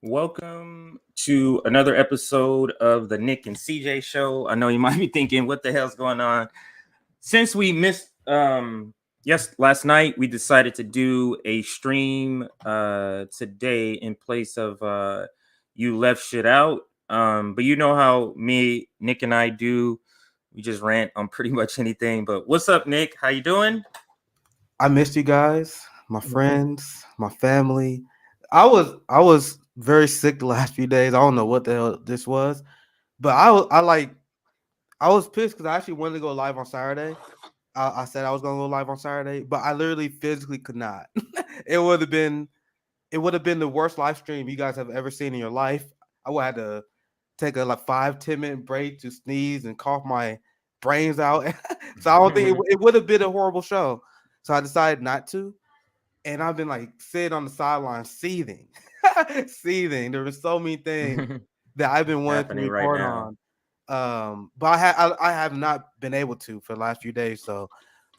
Welcome to another episode of the Nick and CJ show. I know you might be thinking, what the hell's going on? Since we missed last night, we decided to do a stream today in place of you left shit out. But you know how me, Nick, and I do. We just rant on pretty much anything. But what's up, Nick? How you doing? I missed you guys, my friends, my family. I was very sick the last few days. I don't know what the hell this was, but I was pissed because I actually wanted to go live on Saturday. I said I was gonna go live on Saturday, but I literally physically could not. it would have been the worst live stream you guys have ever seen in your life. I would have to take a 5-10 minute break to sneeze and cough my brains out. So I don't think it would have been a horrible show. So I decided not to. And I've been like sitting on the sideline seething. Seething. There were so many things that I've been wanting to report on. But I have not been able to for the last few days. So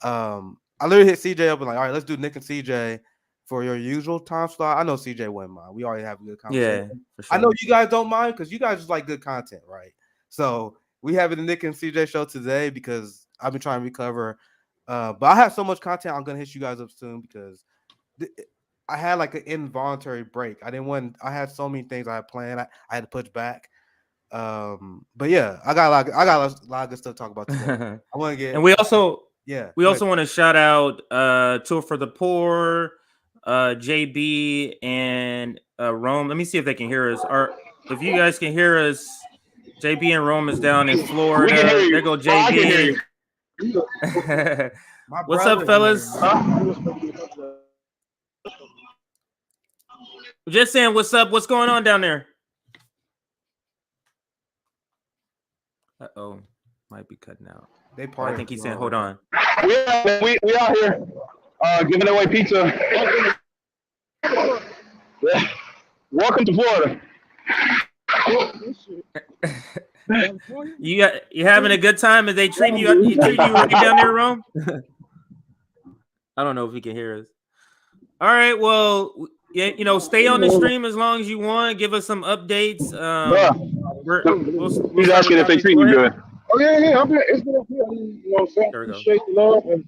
I literally hit CJ up and like, all right, let's do Nick and CJ for your usual time slot. I know CJ wouldn't mind. We already have a good conversation. Yeah, for sure. I know you guys don't mind because you guys just like good content, right? So we have the Nick and CJ show today because I've been trying to recover. But I have so much content. I'm gonna hit you guys up soon because I had like an involuntary break. I had so many things I had planned. I had to push back. But yeah, I got a lot of good stuff to talk about today. I want to get, and we also want to shout out Tour for the Poor, JB and Rome. Let me see if they can hear us. If you guys can hear us, JB and Rome is down in Florida. There go JB. What's up, fellas? Just saying, what's up? What's going on down there? Uh-oh, might be cutting out. I think he's saying, hold on. We out here giving away pizza. Welcome to Florida. You having a good time? As they treat you right down there, Rome? I don't know if he can hear us. All right, well, yeah, stay on the stream as long as you want. Give us some updates. He's asking if they treat you good. Oh yeah. It's been okay. Appreciate the love and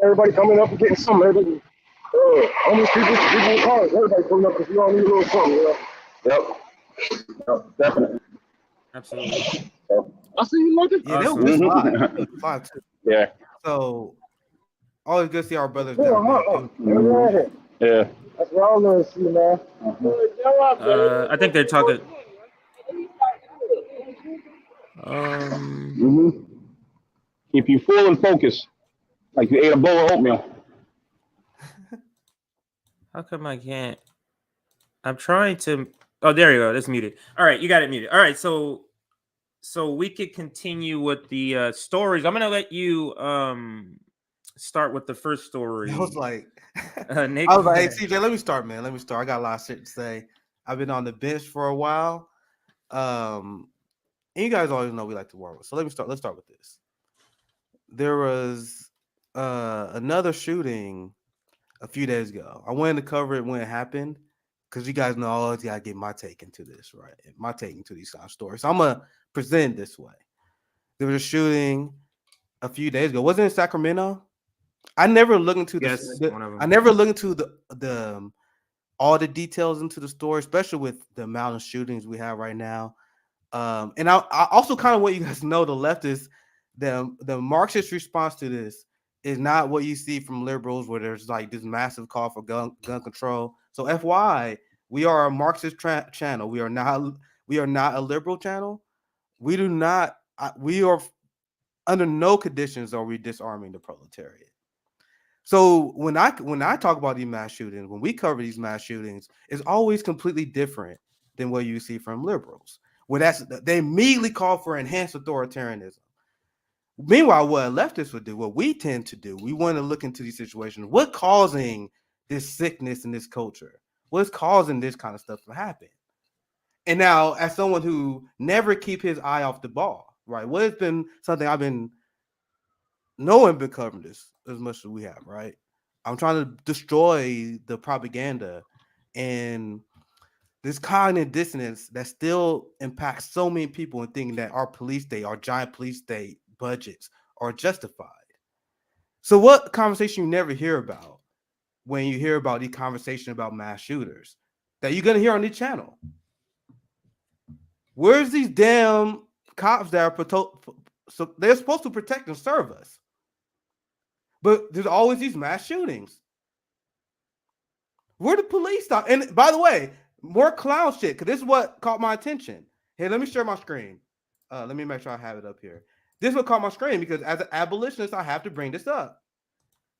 everybody coming up and getting something. Everybody, homeless people with cars. Everybody coming up because we all need a little something. Yep, definitely. Absolutely. I see you looking. Yeah, they'll live too. Yeah. So always good to see our brothers. Yeah. That's what I want to see, man. I think they're talking. Keep you full and focused, like you ate a bowl of oatmeal. How come I can't? I'm trying to. Oh, there you go. That's muted. All right, you got it muted. All right, so we could continue with the stories. I'm gonna let you start with the first story. I was like, Nick, I was like, hey CJ, let me start, man. Let me start. I got a lot of shit to say. I've been on the bench for a while. And you guys always know we like to warm up. So let's start with this. There was another shooting a few days ago. I wanted to cover it when it happened because you guys know I always gotta get my take into this, right? My take into these kind of stories. So I'm gonna present it this way. There was a shooting a few days ago. Wasn't it in Sacramento? I never look into I never look into the all the details into the story, especially with the amount of shootings we have right now. And I also kind of want you guys to know the leftists, the Marxist response to this is not what you see from liberals, where there's like this massive call for gun control. So FYI, we are a Marxist channel. We are not a liberal channel. We are under no conditions are we disarming the proletariat. So when I talk about these mass shootings, when we cover these mass shootings, it's always completely different than what you see from liberals. Where they immediately call for enhanced authoritarianism. Meanwhile, what leftists would do, what we tend to do, we want to look into these situations. What's causing this sickness in this culture? What's causing this kind of stuff to happen? And now, as someone who never keep his eye off the ball, right? What has been something I've been no one been covering this as much as we have, right? I'm trying to destroy the propaganda and this cognitive dissonance that still impacts so many people in thinking that our police state, our giant police state budgets are justified. So what conversation you never hear about when you hear about the conversation about mass shooters that you're going to hear on this channel? Where's these damn cops that are so they're supposed to protect and serve us? But there's always these mass shootings. Where the police stop? And by the way, more clown shit, because this is what caught my attention. Here, let me share my screen. Let me make sure I have it up here. This is what caught my screen because as an abolitionist, I have to bring this up.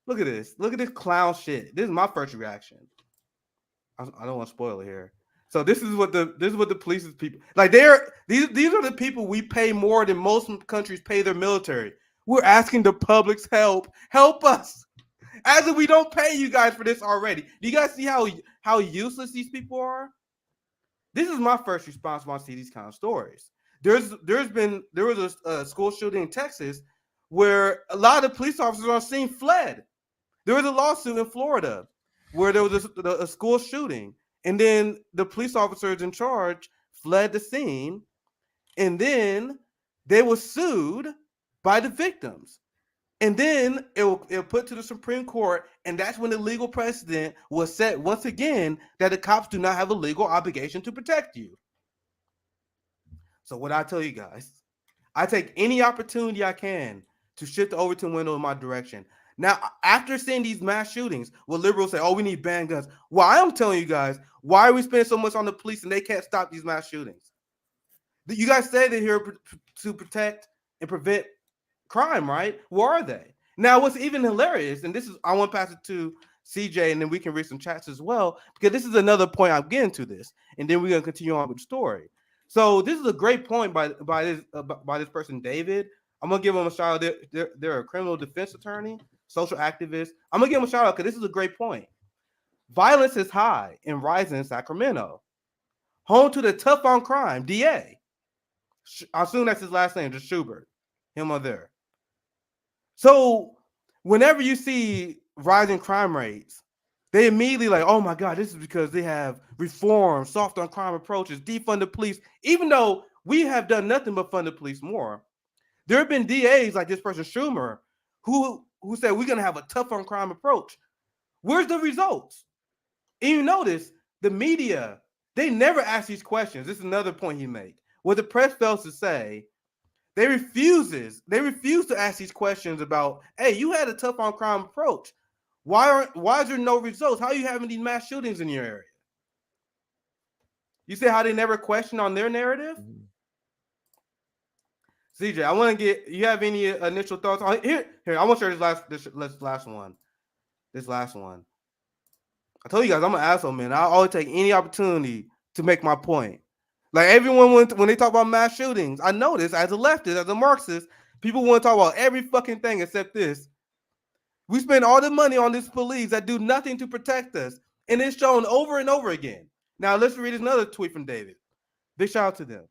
Look at this. Look at this clown shit. This is my first reaction. I don't want to spoil it here. So this is what the police people like. These are the people we pay more than most countries pay their military. We're asking the public's help. Help us. As if we don't pay you guys for this already. Do you guys see how useless these people are? This is my first response when I see these kind of stories. There was a school shooting in Texas where a lot of the police officers on scene fled. There was a lawsuit in Florida where there was a school shooting, and then the police officers in charge fled the scene, and then they were sued by the victims. And then it'll put to the Supreme Court, and that's when the legal precedent was set once again that the cops do not have a legal obligation to protect you. So what I tell you guys, I take any opportunity I can to shift the Overton window in my direction. Now, after seeing these mass shootings, will liberals say, oh, we need ban guns? Well, I am telling you guys, why are we spending so much on the police and they can't stop these mass shootings? You guys say they're here to protect and prevent crime, right? Where are they? Now, what's even hilarious, and this is, I want to pass it to CJ, and then we can read some chats as well, because this is another point I'm getting to this, and then we're going to continue on with the story. So this is a great point by this person, David. I'm going to give him a shout out. They're a criminal defense attorney, social activist. I'm going to give him a shout out because this is a great point. Violence is high and rising in Sacramento, home to the tough on crime, DA. I assume that's his last name, just Schubert, him or there. So whenever you see rising crime rates, they immediately like, oh my God, this is because they have reform, soft on crime approaches, defund the police, even though we have done nothing but fund the police more. There have been DAs like this person, Schumer, who said we're going to have a tough on crime approach. Where's the results? And you notice the media, they never ask these questions. This is another point he made. What the press fails to say, they refuse to ask these questions about, hey, you had a tough on crime approach. Why is there no results? How are you having these mass shootings in your area? You say how they never question on their narrative? Mm-hmm. CJ, I want to get, you have any initial thoughts on here? I want to share this last one. This last one. I told you guys I'm an asshole, man. I always take any opportunity to make my point. Like everyone, when they talk about mass shootings, I notice as a leftist, as a Marxist, people want to talk about every fucking thing except this. We spend all the money on these police that do nothing to protect us, and it's shown over and over again. Now let's read another tweet from David. Big shout out to them.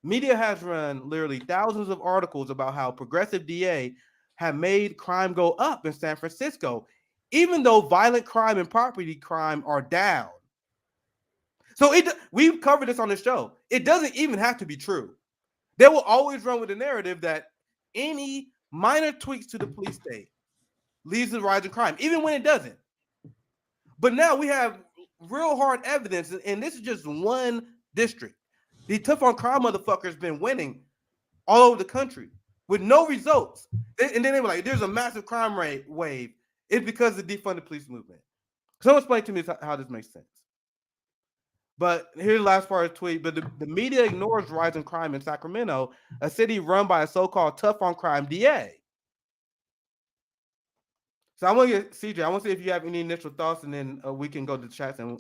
Media has run literally thousands of articles about how progressive DA have made crime go up in San Francisco, even though violent crime and property crime are down. So we've covered this on the show. It doesn't even have to be true. They will always run with the narrative that any minor tweaks to the police state leads to the rise in crime, even when it doesn't. But now we have real hard evidence, and this is just one district. The tough on crime motherfuckers been winning all over the country with no results. And then they were like, there's a massive crime rate wave. It's because of the defunded police movement. Someone explain to me how this makes sense. But here's the last part of the tweet. But the media ignores rising crime in Sacramento, a city run by a so-called tough on crime DA. So I want to get CJ. I want to see if you have any initial thoughts, and then we can go to the chats, and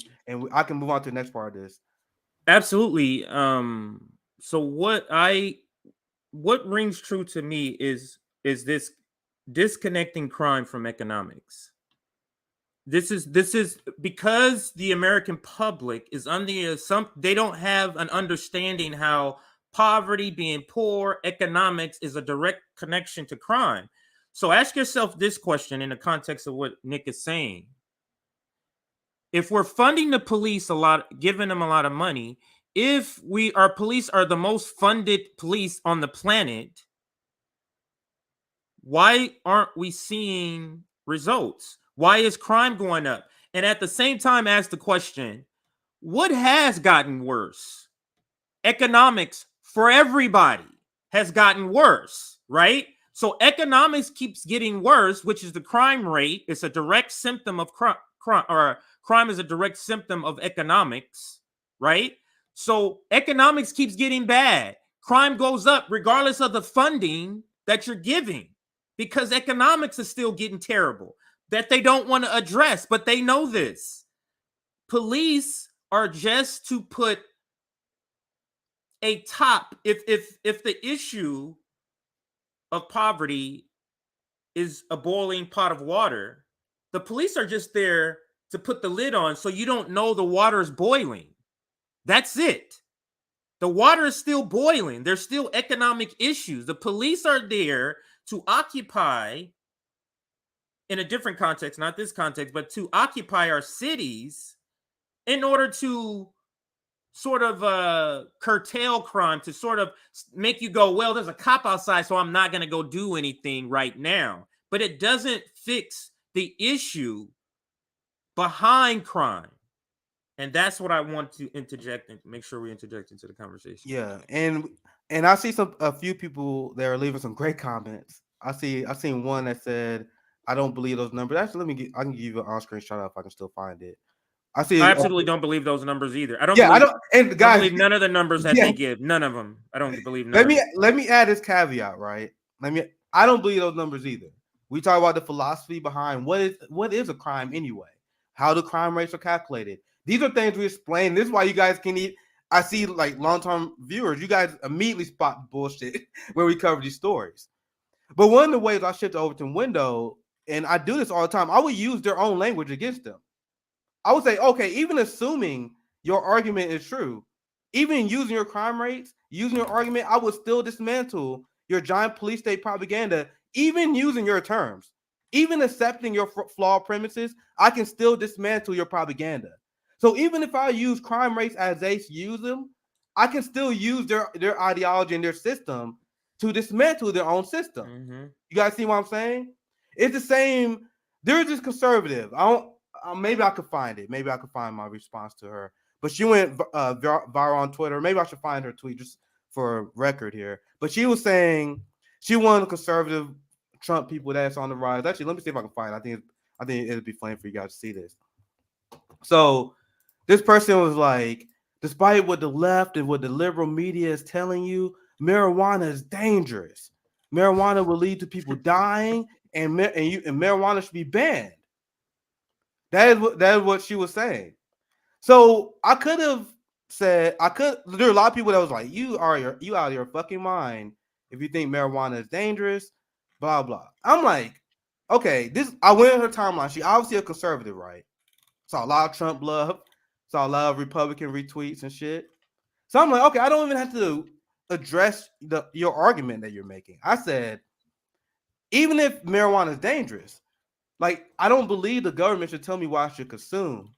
I can move on to the next part of this. Absolutely. So what rings true to me is this disconnecting crime from economics. This is because the American public is under they don't have an understanding how poverty, being poor, economics is a direct connection to crime. So ask yourself this question in the context of what Nick is saying. if we're funding the police a lot, giving them a lot of money, if our police are the most funded police on the planet, why aren't we seeing results? Why is crime going up? And at the same time, ask the question, what has gotten worse? Economics for everybody has gotten worse, right? So economics keeps getting worse, which is the crime rate. It's a direct symptom of crime, or crime is a direct symptom of economics, right? So economics keeps getting bad. Crime goes up regardless of the funding that you're giving, because economics is still getting terrible that they don't want to address, but they know this. Police are just to put a top, if the issue of poverty is a boiling pot of water, the police are just there to put the lid on so you don't know the water is boiling. That's it. The water is still boiling. There's still economic issues. The police are there to occupy, in a different context, not this context, but to occupy our cities in order to sort of curtail crime, to sort of make you go, well, there's a cop outside, so I'm not going to go do anything right now. But it doesn't fix the issue behind crime. And that's what I want to interject and make sure we interject into the conversation. Yeah, and I see a few people that are leaving some great comments. I seen one that said, "I don't believe those numbers." Actually, I can give you an on-screen shout out if I can still find it. I see. I absolutely don't believe those numbers either. I don't. Yeah, believe, I don't. And guys, I don't believe none of the numbers that they give. None of them. I don't believe. None let me add this caveat, right? I don't believe those numbers either. We talk about the philosophy behind what is a crime anyway, how the crime rates are calculated. These are things we explain. This is why you guys can eat. I see like long-term viewers, you guys immediately spot bullshit when we cover these stories. But one of the ways I shift to Overton window, and I do this all the time, I would use their own language against them. I would say, okay, even assuming your argument is true, even using your crime rates, using your argument, I would still dismantle your giant police state propaganda, even using your terms, even accepting your flawed premises, I can still dismantle your propaganda. So even if I use crime rates as they use them, I can still use their ideology and their system to dismantle their own system. Mm-hmm. You guys see what I'm saying? It's the same. They're just conservative. Maybe I could find it. Maybe I could find my response to her. But she went viral on Twitter. Maybe I should find her tweet just for record here. But she was saying she wanted conservative Trump people that's on the rise. Actually, let me see if I can find it. I think it'd be funny for you guys to see this. So this person was like, despite what the left and what the liberal media is telling you, marijuana is dangerous. Marijuana will lead to people dying, and marijuana should be banned. That is what she was saying. So I could have said, there are a lot of people that was like, you out of your fucking mind if you think marijuana is dangerous, blah blah. I'm like, okay, I went in her timeline. She obviously a conservative, right? Saw a lot of Trump love, saw a lot of Republican retweets and shit. So I'm like, okay, I don't even have to address your argument that you're making. I said, even if marijuana is dangerous, like, I don't believe the government should tell me what I should consume.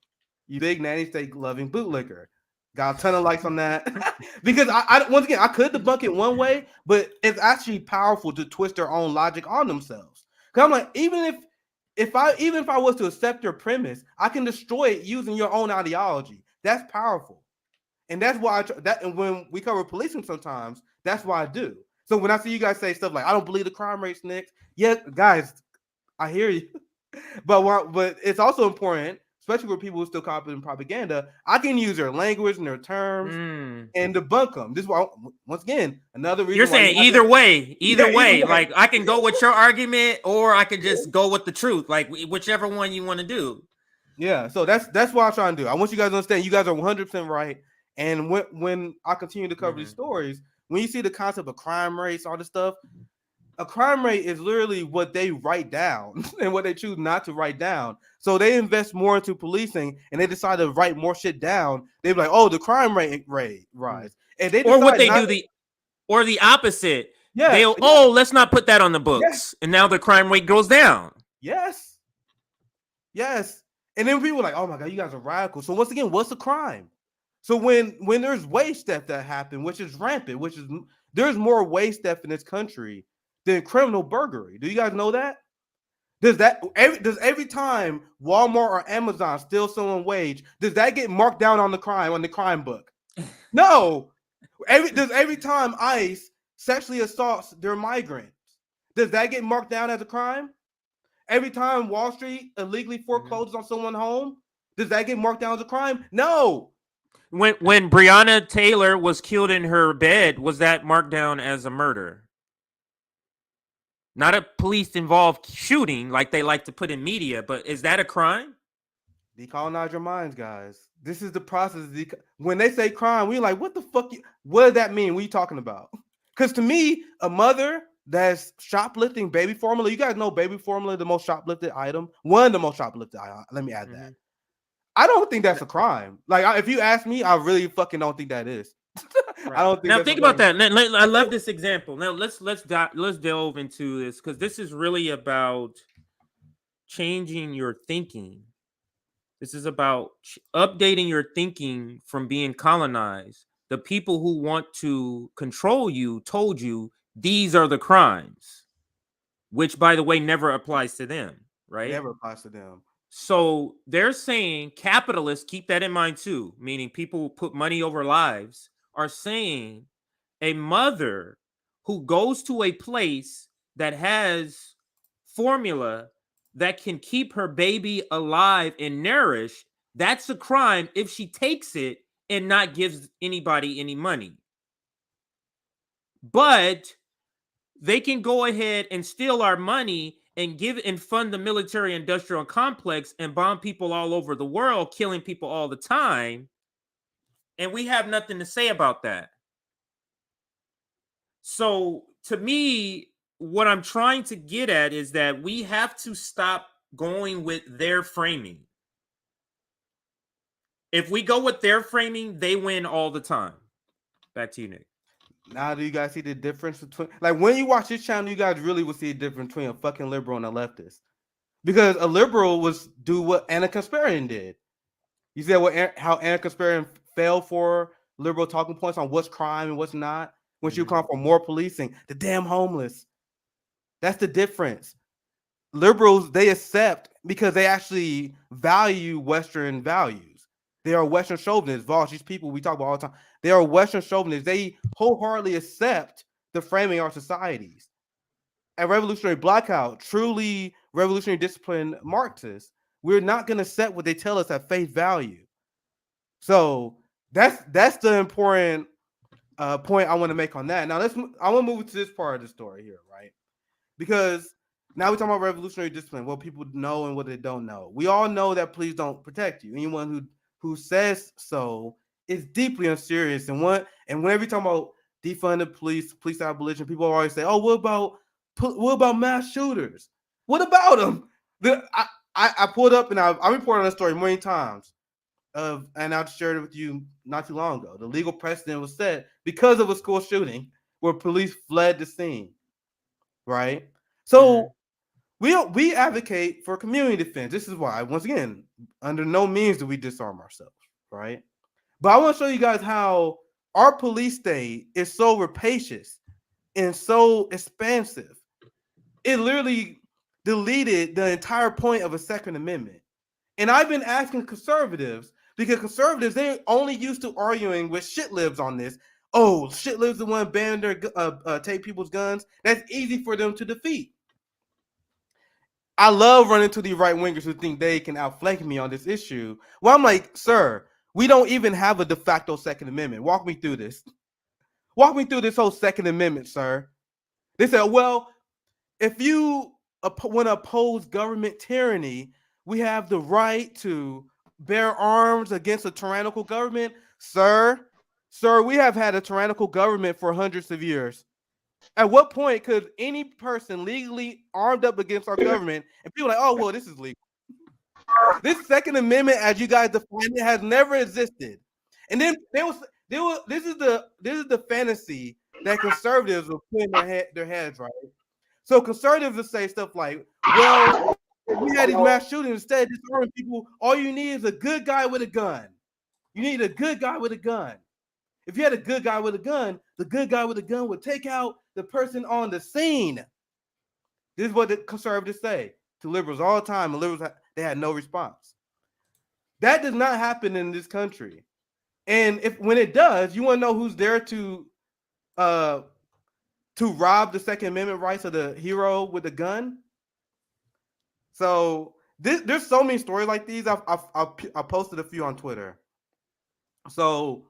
You big nanny state loving bootlicker. Got a ton of likes on that. Because I once again, I could debunk it one way, but it's actually powerful to twist their own logic on themselves. Because I'm like, even if I was to accept your premise, I can destroy it using your own ideology. That's powerful. And that's why and when we cover policing sometimes, that's why I do. So when I see you guys say stuff like, I don't believe the crime rate's next, yeah, guys, I hear you. But it's also important, especially for people who still copy propaganda. I can use their language and their terms and debunk them. This is why, once again, another reason. You're saying either way. Like, I can go with your argument, or I can just go with the truth. Like, whichever one you want to do. Yeah. So that's what I'm trying to do. I want you guys to understand. You guys are 100% right. And when I continue to cover these stories, when you see the concept of crime rates, all this stuff, a crime rate is literally what they write down and what they choose not to write down. So they invest more into policing and they decide to write more shit down. They're like, oh, the crime rate rise. And they or what they do the opposite. Yeah. Let's not put that on the books. Yes. And now the crime rate goes down. Yes. And then people are like, oh my God, you guys are radical. So once again, what's the crime? So when there's wage theft that happened, which is rampant, there's more wage theft in this country than criminal burglary. Do you guys know that? Does every time Walmart or Amazon steal someone's wage, does that get marked down on the crime book? No. Every time ICE sexually assaults their migrants, does that get marked down as a crime? Every time Wall Street illegally forecloses on someone's home, does that get marked down as a crime? No. When Breonna Taylor was killed in her bed, was that marked down as a murder? Not a police-involved shooting like they like to put in media, but is that a crime? Decolonize your minds, guys. This is the process. When they say crime, we're like, what the fuck? What does that mean? What are you talking about? Because to me, a mother that's shoplifting baby formula, you guys know baby formula, the most shoplifted item, one of the most shoplifted items. Let me add that. I don't think that's a crime. Like, if you ask me, I really fucking don't think that is. Right. I don't think. Now think about that. I love this example. Now let's delve into this because this is really about changing your thinking. This is about updating your thinking from being colonized. The people who want to control you told you these are the crimes, which, by the way, never applies to them, right? Never applies to them. So they're saying capitalists, keep that in mind too, meaning people who put money over lives, are saying a mother who goes to a place that has formula that can keep her baby alive and nourished, that's a crime if she takes it and not gives anybody any money. But they can go ahead and steal our money and give and fund the military industrial complex and bomb people all over the world, killing people all the time. And we have nothing to say about that. So to me, what I'm trying to get at is that we have to stop going with their framing. If we go with their framing, they win all the time. Back to you, Nick. Now, do you guys see the difference between, like, when you watch this channel, you guys really will see a difference between a fucking liberal and a leftist. Because a liberal was do what Anna Kasparian did. You see how Anna Kasparian fell for liberal talking points on what's crime and what's not. When she called for more policing, the damn homeless. That's the difference. Liberals, they accept because they actually value Western values. They are Western chauvinists. Vosh, these people we talk about all the time, they are Western chauvinists. They wholeheartedly accept the framing of our societies. A revolutionary blackout, truly revolutionary discipline Marxists, we're not going to accept what they tell us at face value. So that's the important point I want to make on that. Now I want to move to this part of the story here, right? Because now we're talking about revolutionary discipline, what people know and what they don't know. We all know that police don't protect you. Anyone who says so is deeply unserious. And whenever you talk about defunded police abolition, people always say, "Oh, what about mass shooters? What about them?" I pulled up and I reported on that story many times. And I shared it with you not too long ago. The legal precedent was set because of a school shooting where police fled the scene, right? So we advocate for community defense. This is why, once again, under no means do we disarm ourselves, right? But I want to show you guys how our police state is so rapacious and so expansive. It literally deleted the entire point of a Second Amendment. And I've been asking conservatives, because conservatives, they're only used to arguing with shit libs on this. Oh, shit libs the one ban their take people's guns. That's easy for them to defeat. I love running to the right wingers who think they can outflank me on this issue. Well, I'm like, sir, we don't even have a de facto Second Amendment. Walk me through this. Walk me through this whole Second Amendment, sir. They said, well, if you want to oppose government tyranny, we have the right to bear arms against a tyrannical government. Sir, we have had a tyrannical government for hundreds of years. At what point could any person legally armed up against our government and people are like, oh, well, this is legal? This Second Amendment, as you guys define it, has never existed. And then this is the fantasy that conservatives will put in their heads, right? So conservatives will say stuff like, well, We had these mass shootings instead of disarming people. All you need is a good guy with a gun. You need a good guy with a gun. If you had a good guy with a gun, the good guy with a gun would take out the person on the scene. This is what the conservatives say to liberals all the time, and liberals they had no response. That does not happen in this country. And when it does, you want to know who's there to rob the Second Amendment rights of the hero with a gun? So there's so many stories like these. I posted a few on Twitter. So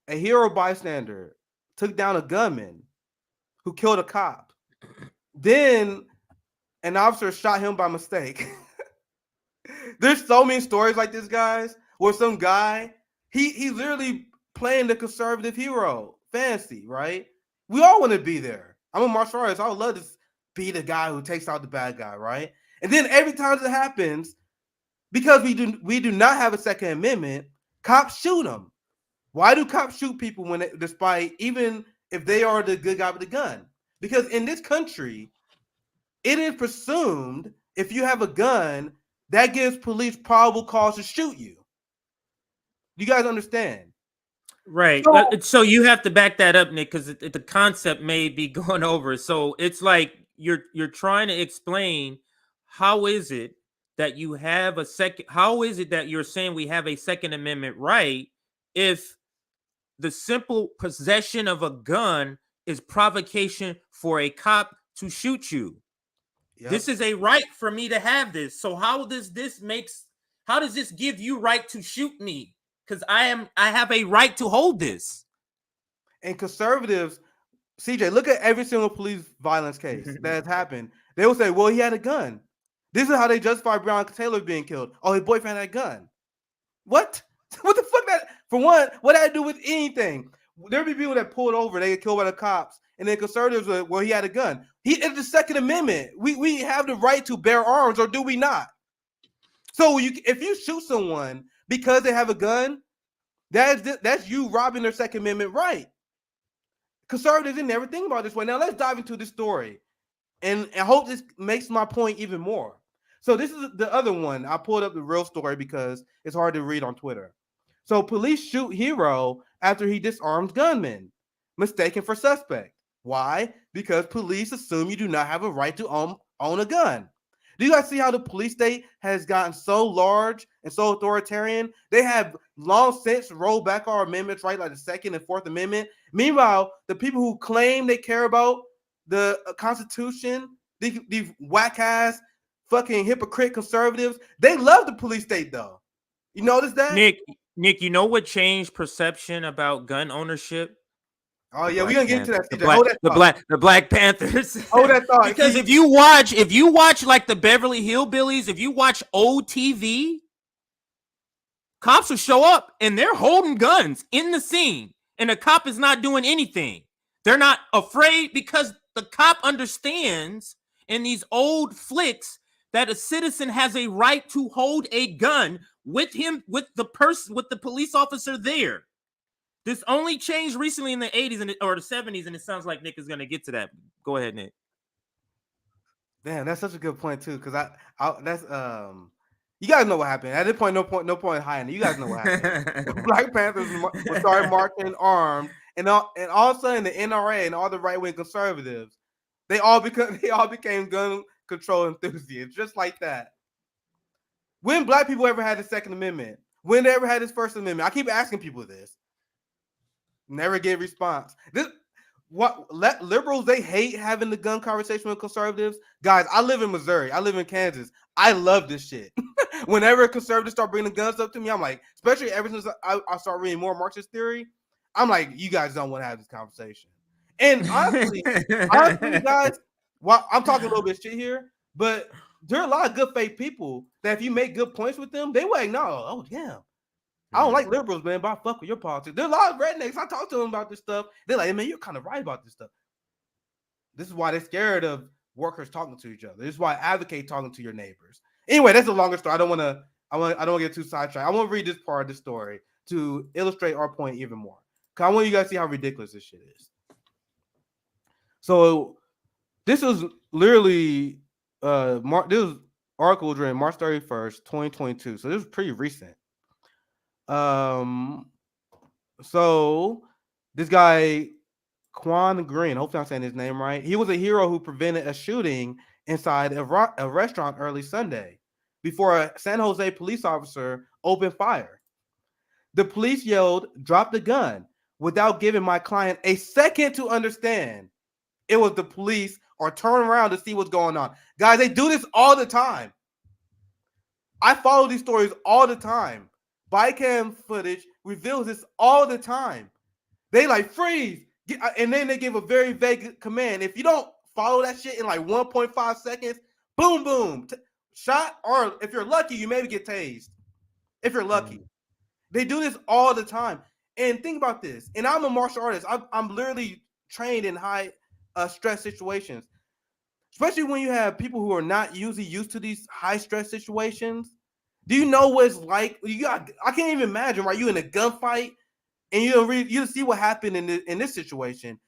a hero bystander took down a gunman who killed a cop. Then an officer shot him by mistake. There's so many stories like this, guys, where some guy, he's literally playing the conservative hero fantasy, right? We all want to be there. I'm a martial artist. I would love to be the guy who takes out the bad guy, right? And then every time it happens, because we do not have a Second Amendment, cops shoot them. Why do cops shoot people despite even if they are the good guy with the gun? Because in this country, it is presumed if you have a gun, that gives police probable cause to shoot you. You guys understand? Right. So you have to back that up, Nick, because the concept may be going over. So it's like you're trying to explain how is it that you have a second? How is it that you're saying we have a Second Amendment right if the simple possession of a gun is provocation for a cop to shoot you? Yep. This is a right for me to have this. So how does this give you right to shoot me? Because I have a right to hold this. And conservatives, CJ, look at every single police violence case that has happened. They will say, well, he had a gun. This is how they justify Breonna Taylor being killed. Oh, his boyfriend had a gun. What? What the fuck? That for one, what did that do with anything? There'd be people that pulled over, they get killed by the cops, and then conservatives were, well, he had a gun. It's the Second Amendment. We have the right to bear arms, or do we not? So if you shoot someone because they have a gun, that's you robbing their Second Amendment right. Conservatives didn't ever think about it this way. Now let's dive into this story, and I hope this makes my point even more. So this is the other one. I pulled up the real story because it's hard to read on Twitter. So police shoot hero after he disarms gunman, mistaken for suspect. Why? Because police assume you do not have a right to own a gun. Do you guys see how the police state has gotten so large and so authoritarian? They have long since rolled back our amendments, right? Like the Second and Fourth Amendment. Meanwhile, the people who claim they care about the Constitution, these whack-ass fucking hypocrite conservatives, they love the police state though. You notice that? Nick, you know what changed perception about gun ownership? Oh yeah, we're gonna get into that. The Black Panthers. Hold that thought. Because if you watch like the Beverly Hillbillies, if you watch old TV, cops will show up and they're holding guns in the scene, and the cop is not doing anything. They're not afraid because the cop understands in these old flicks that a citizen has a right to hold a gun with him, with the police officer there. This only changed recently in the 80s or the 70s, and it sounds like Nick is going to get to that. Go ahead, Nick. Damn, that's such a good point too, because that's you guys know what happened. At this point, no point hiding. You guys know what happened. Black Panthers started marching armed, and all of a sudden the NRA and all the right wing conservatives, they all became gun control enthusiasts, just like that. When black people ever had the Second Amendment? When they ever had this First Amendment? I keep asking people this. Never get a response. Liberals, they hate having the gun conversation with conservatives. Guys, I live in Missouri. I live in Kansas. I love this shit. Whenever conservatives start bringing guns up to me, I'm like, especially ever since I start reading more Marxist theory, I'm like, you guys don't want to have this conversation. And honestly, guys, well, I'm talking a little bit shit here, but there are a lot of good faith people that if you make good points with them, they will acknowledge, oh, damn. I don't like liberals, man, but I fuck with your politics. There's a lot of rednecks. I talk to them about this stuff. They're like, hey, man, you're kind of right about this stuff. This is why they're scared of workers talking to each other. This is why I advocate talking to your neighbors. Anyway, that's a longer story. I don't want to get too sidetracked. I want to read this part of the story to illustrate our point even more. Because I want you guys to see how ridiculous this shit is. So this was literally this was article was written March 31st, 2022. So this was pretty recent. So this guy, Quan Green, hopefully I'm saying his name right. He was a hero who prevented a shooting inside a restaurant early Sunday before a San Jose police officer opened fire. The police yelled, "Drop the gun," without giving my client a second to understand it was the police or turn around to see what's going on. Guys, they do this all the time. I follow these stories all the time. Body cam footage reveals this all the time. They like freeze, and then they give a very vague command. If you don't follow that shit in like 1.5 seconds, boom, boom, shot, or if you're lucky, you maybe get tased. If you're lucky. They do this all the time. And think about this. And I'm a martial artist. I'm literally trained in high stress situations, especially when you have people who are not usually used to these high stress situations. Do you know what it's like? I can't even imagine, right? You in a gunfight and you see what happened in this situation.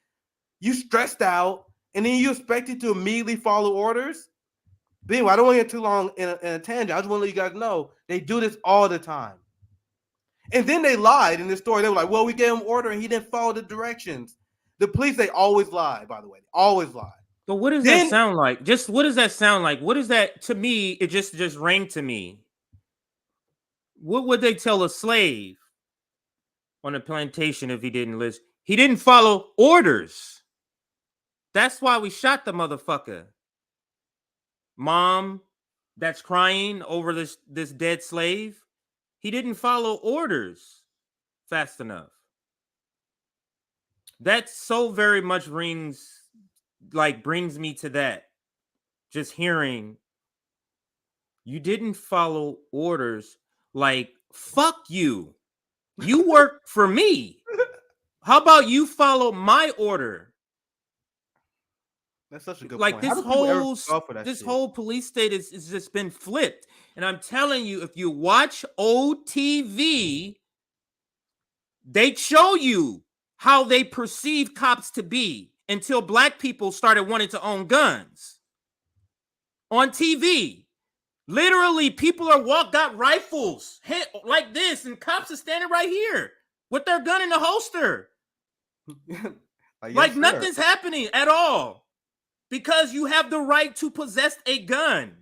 You stressed out, and then you expected to immediately follow orders. But anyway, I don't want to get too long in a tangent. I just want to let you guys know they do this all the time. And then they lied in this story. They were like, well, we gave him order and he didn't follow the directions. The police, they always lie, by the way. Always lie. But what does that sound like? Just what does that sound like? What is that to me? It just rang to me. What would they tell a slave on a plantation if he didn't listen? He didn't follow orders. That's why we shot the motherfucker. Mom that's crying over this dead slave. He didn't follow orders fast enough. That so very much brings me to that. Just hearing you didn't follow orders. Like, fuck you. You work for me. How about you follow my order? That's such a good like point. This whole police state is just been flipped. And I'm telling you, if you watch old TV, they show you how they perceive cops to be until black people started wanting to own guns. On TV, literally, people got rifles hit like this, and cops are standing right here with their gun in the holster. Like nothing's happening at all because you have the right to possess a gun.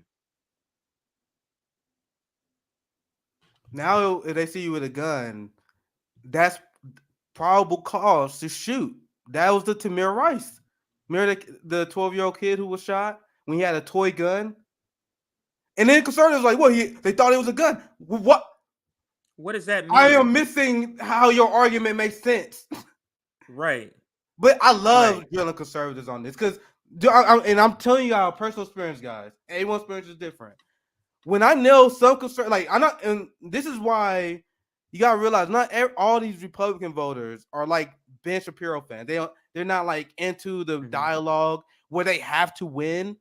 Now, if they see you with a gun, that's probable cause to shoot. That was the Tamir Rice. Remember the 12-year-old kid who was shot when he had a toy gun? And then conservatives like, well, they thought it was a gun. What? What does that mean? I am missing how your argument makes sense. Right. But I love drilling conservatives on this because, I'm telling you our personal experience, guys. Everyone's experience is different. When I know some and this is why you gotta realize not all these Republican voters are like Ben Shapiro fans. They're not like into the dialogue where they have to win.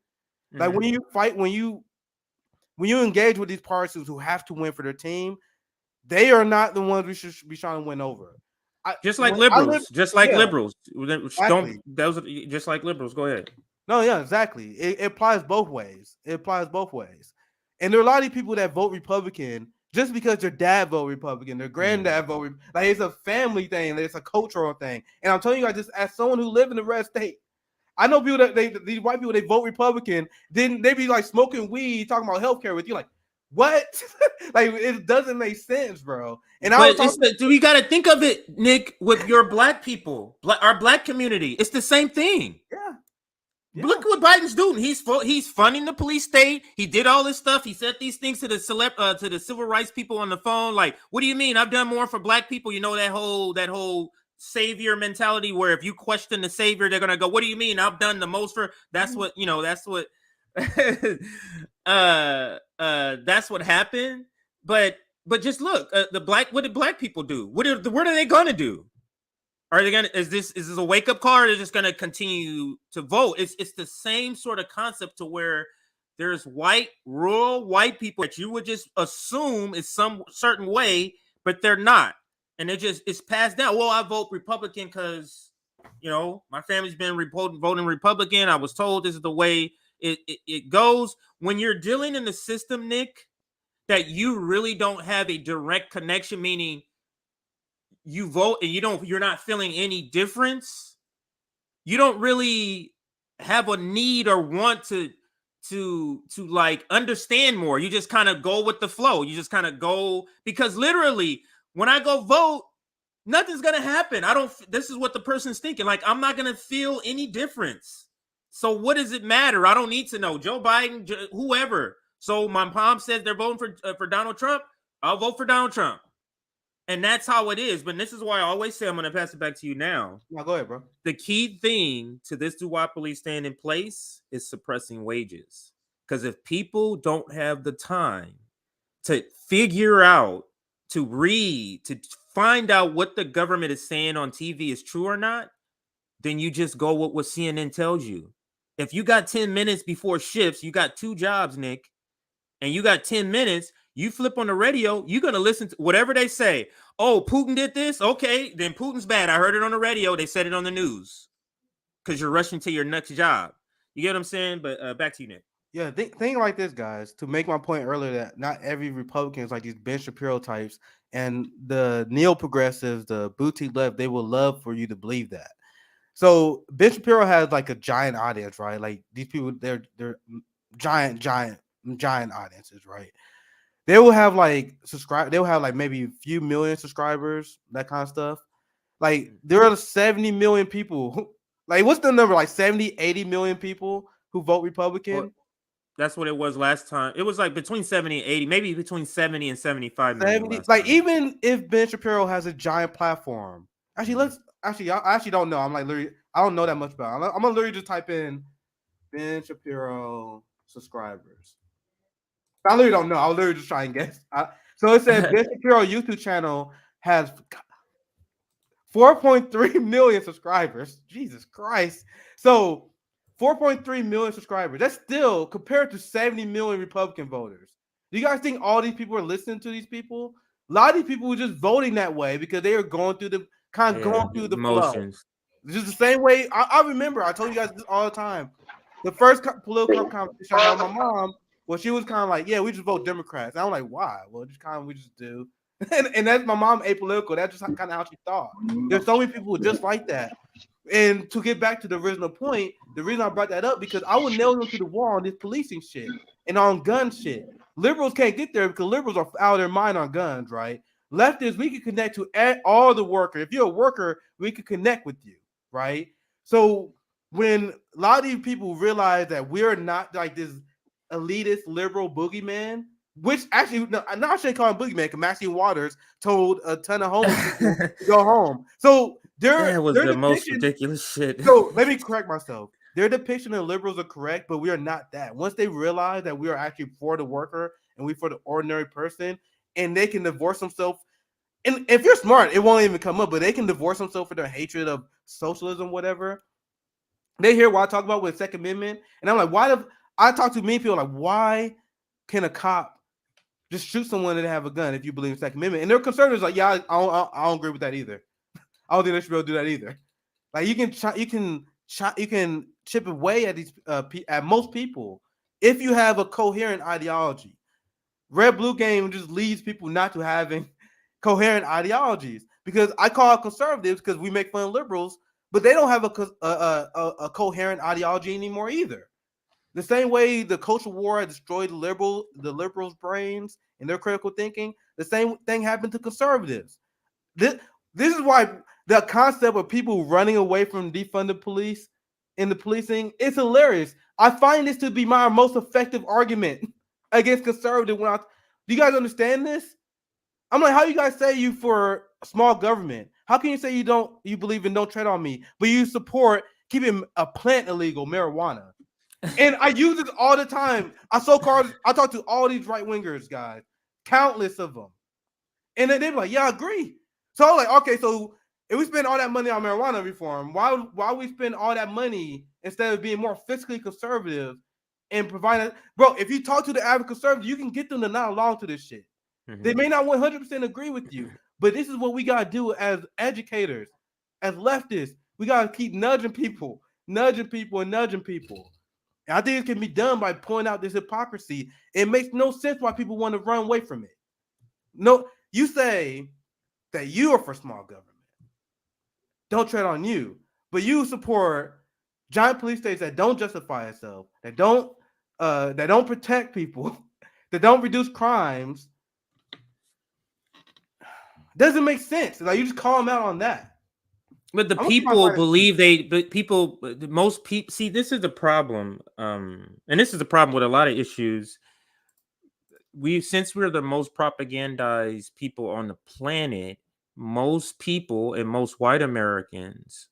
Like when you fight, when you engage with these parties who have to win for their team, they are not the ones we should be trying to win over. Just like liberals. Exactly. Those are just like liberals. Go ahead. No, yeah, exactly. It applies both ways. And there are a lot of these people that vote Republican just because their dad vote Republican, their granddad vote. Like it's a family thing. It's a cultural thing. And I'm telling you, just as someone who live in the red state, I know people these white people, they vote Republican. Then they be like smoking weed, talking about healthcare with you. Like, what? Like it doesn't make sense, bro. And we got to think of it, Nick, with your black people, our black community. It's the same thing. Yeah. Look at what Biden's doing. He's funding the police state. He did all this stuff. He said these things to the civil rights people on the phone. Like, what do you mean? I've done more for black people. You know that whole savior mentality where if you question the savior, they're gonna go, "What do you mean? I've done the most for." That's what That's what. That's what happened. But just look, what did black people do? What are they gonna do? Are they gonna? Is this a wake up call? Or they're just gonna continue to vote? It's the same sort of concept to where there's rural white people that you would just assume is some certain way, but they're not, and it's passed down. Well, I vote Republican because my family's been voting Republican. I was told this is the way It goes when you're dealing in the system, Nick, that you really don't have a direct connection, meaning you vote and you're not feeling any difference. You don't really have a need or want to like understand more. You just kind of go with the flow. You just kind of go, because literally when I go vote, nothing's gonna happen. This is what the person's thinking. Like, I'm not gonna feel any difference. So what does it matter? I don't need to know. Joe Biden, whoever. So my mom says they're voting for Donald Trump. I'll vote for Donald Trump. And that's how it is. But this is why I always say, I'm going to pass it back to you now. Now go ahead, bro. The key thing to this duopoly staying in place is suppressing wages. Because if people don't have the time to figure out, to read, to find out what the government is saying on TV is true or not, then you just go with what CNN tells you. If you got 10 minutes before shifts, you got 2 jobs, Nick, and you got 10 minutes, you flip on the radio, you're going to listen to whatever they say. Oh, Putin did this? Okay, then Putin's bad. I heard it on the radio. They said it on the news because you're rushing to your next job. You get what I'm saying? But back to you, Nick. Yeah, think like this, guys. To make my point earlier that not every Republican is like these Ben Shapiro types, and the neo-progressives, the boutique left, they will love for you to believe that. So Ben Shapiro has like a giant audience, right? Like these people, they're giant audiences, right? They will have like they'll have like maybe a few million subscribers, that kind of stuff. Like there are 70 million people. Like what's the number? Like 70, 80 million people who vote Republican. Well, that's what it was last time. It was like between 70 and 80, maybe between 70 and 75 million. 70, like time. Even if Ben Shapiro has a giant platform, actually, I actually don't know. I'm like literally, I don't know that much about it. I'm gonna literally just type in Ben Shapiro subscribers. I literally don't know. I'll literally just try and guess. So it says Ben Shapiro YouTube channel has 4.3 million subscribers. Jesus Christ. So 4.3 million subscribers. That's still compared to 70 million Republican voters. Do you guys think all these people are listening to these people? A lot of these people were just voting that way because they are going through the going through the emotions. Flow. Just the same way. I remember I told you guys this all the time. The first political conversation I had with my mom, well, she was kind of like, yeah, we just vote Democrats. And I'm like, why? Well, just kind of we just do. And that's my mom apolitical. That's just kind of how she thought. There's so many people just like that. And to get back to the original point, the reason I brought that up because I would nail them to the wall on this policing shit and on gun shit. Liberals can't get there because liberals are out of their mind on guns, right? Leftists, we can connect to all the workers. If you're a worker, we can connect with you, right? So when a lot of these people realize that we're not like this elitist liberal boogeyman, which actually, no, I shouldn't call him boogeyman because Maxine Waters told a ton of homeless people to go home. So that was the most ridiculous shit. So let me correct myself. Their depiction of liberals are correct, but we are not that. Once they realize that we are actually for the worker and we for the ordinary person, and they can divorce themselves. And if you're smart, it won't even come up, but they can divorce themselves for their hatred of socialism, whatever. They hear what I talk about with Second Amendment, and I'm like, why do I talk to many people like, why can a cop just shoot someone that have a gun if you believe in Second Amendment? And they're conservatives like, yeah, I don't agree with that either. I don't think they should be able to do that either. Like you can chip away at these at most people if you have a coherent ideology. Red blue game just leads people not to having coherent ideologies because I call out conservatives because we make fun of liberals, but they don't have a coherent ideology anymore either. The same way the culture war destroyed the liberals' brains and their critical thinking, the same thing happened to conservatives. This is why the concept of people running away from defunded police in the policing is hilarious. I find this to be my most effective argument against conservative. Do you guys understand this? I'm like, how you guys say you for small government? How can you say you believe in don't tread on me, but you support keeping a plant illegal, marijuana? And I use this all the time. I talk to all these right wingers, guys, countless of them, and then they're like, "Yeah, I agree." So I'm like, okay, so if we spend all that money on marijuana reform, why we spend all that money instead of being more fiscally conservative and providing? Bro, if you talk to the average conservative, you can get them to not along to this shit. Mm-hmm. They may not 100% agree with you, but this is what we gotta do as educators, as leftists. We gotta keep nudging people. And I think it can be done by pointing out this hypocrisy. It makes no sense why people want to run away from it. No, you say that you are for small government. Don't tread on you. But you support giant police states that don't justify itself, that don't protect people, that don't reduce crimes. Doesn't make sense. Like, you just call them out on that. But the people believe most people see, this is the problem. And this is the problem with a lot of issues. Since we're the most propagandized people on the planet, most people and most white Americans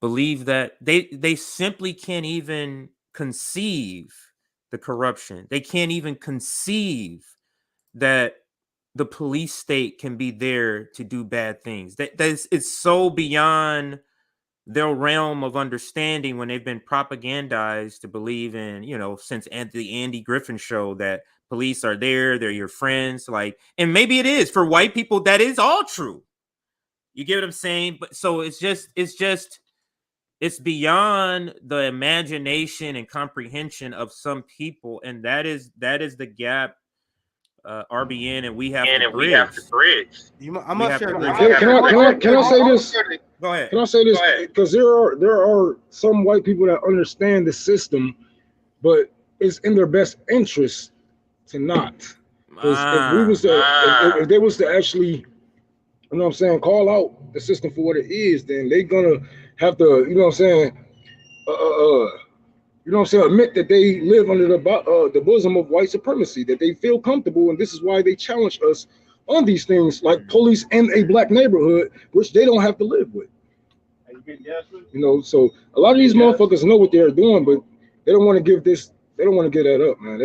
believe that they simply can't even conceive the corruption. They can't even conceive that the police state can be there to do bad things. It's so beyond their realm of understanding when they've been propagandized to believe in, since the Andy Griffin show, that police are there, they're your friends. Like, and maybe it is for white people, that is all true. You get what I'm saying? But so it's beyond the imagination and comprehension of some people, and that is the gap. RBN and we have to bridge. I'm not sure. Can I say this? Go ahead. Can I say this? Because there are some white people that understand the system, but it's in their best interest to not. Because if they was to actually, you know what I'm saying, call out the system for what it is, then they're gonna have to, you know what I'm saying, admit that they live under the bosom of white supremacy, that they feel comfortable, and this is why they challenge us on these things, like police in a black neighborhood, which they don't have to live with. So a lot of these motherfuckers know what they're doing, but they don't want to give this. They don't want to give that up, man.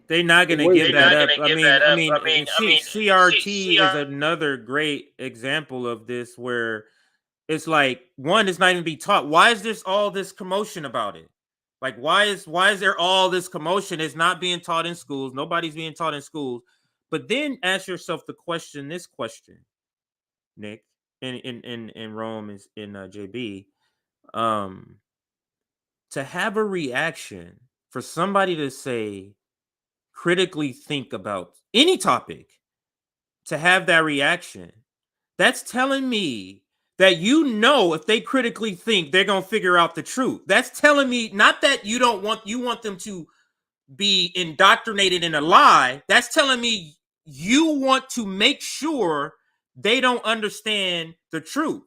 They're not going to give that up. I mean, CRT is another great example of this, where it's like, one, it's not even be taught. Why is this all this commotion about it? Like, why is there all this commotion? It's not being taught in schools. Nobody's being taught in schools. But then ask yourself this question, Nick, in Rome, is in JB, to have a reaction for somebody to say, critically think about any topic, to have that reaction, that's telling me that if they critically think, they're going to figure out the truth. That's telling me not that you want them to be indoctrinated in a lie. That's telling me you want to make sure they don't understand the truth.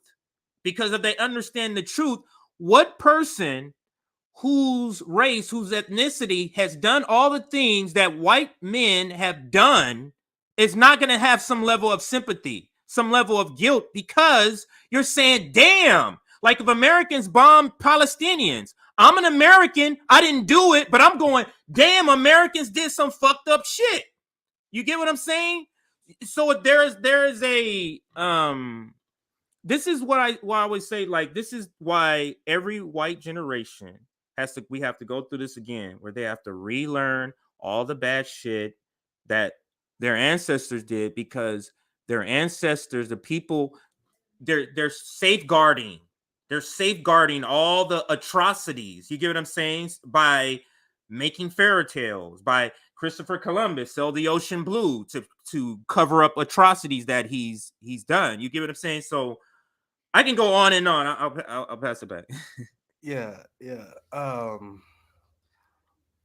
Because if they understand the truth, what person whose race, whose ethnicity has done all the things that white men have done is not going to have some level of sympathy, some level of guilt, because you're saying, damn, like if Americans bomb Palestinians, I'm an American, I didn't do it, but I'm going, damn, Americans did some fucked up shit. You get what I'm saying? So there is a this is why I always say, like, this is why every white generation we have to go through this again, where they have to relearn all the bad shit that their ancestors did, because their ancestors, the people, they're safeguarding all the atrocities. You get what I'm saying? By making fairy tales, by Christopher Columbus sailed the ocean blue to cover up atrocities that he's done. You get what I'm saying? So I can go on and on. I'll pass it back. Yeah.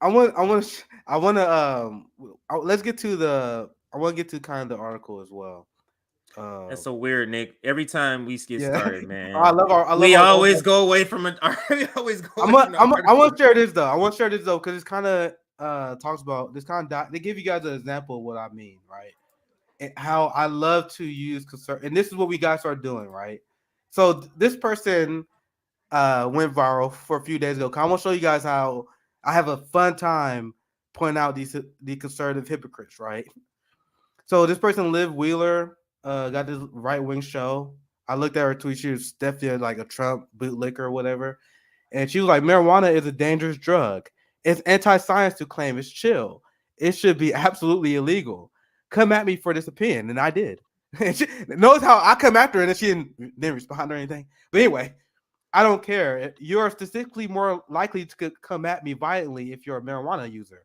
I want to get to kind of the article as well. That's so weird, Nick. Every time we get started, man, we always go away from it. We always go. I want to share this though, because it's kind of talks about this kind of. They give you guys an example of what I mean, right? And how I love to use concern, and this is what we guys start doing, right? So this person went viral for a few days ago. I want to show you guys how I have a fun time pointing out the conservative hypocrites, right? So this person, Liv Wheeler, got this right-wing show. I looked at her tweet. She was definitely like a Trump bootlicker or whatever. And she was like, marijuana is a dangerous drug. It's anti-science to claim it's chill. It should be absolutely illegal. Come at me for this opinion. And I did. And notice how I come after her and she didn't respond or anything. But anyway, I don't care. You're statistically more likely to come at me violently if you're a marijuana user.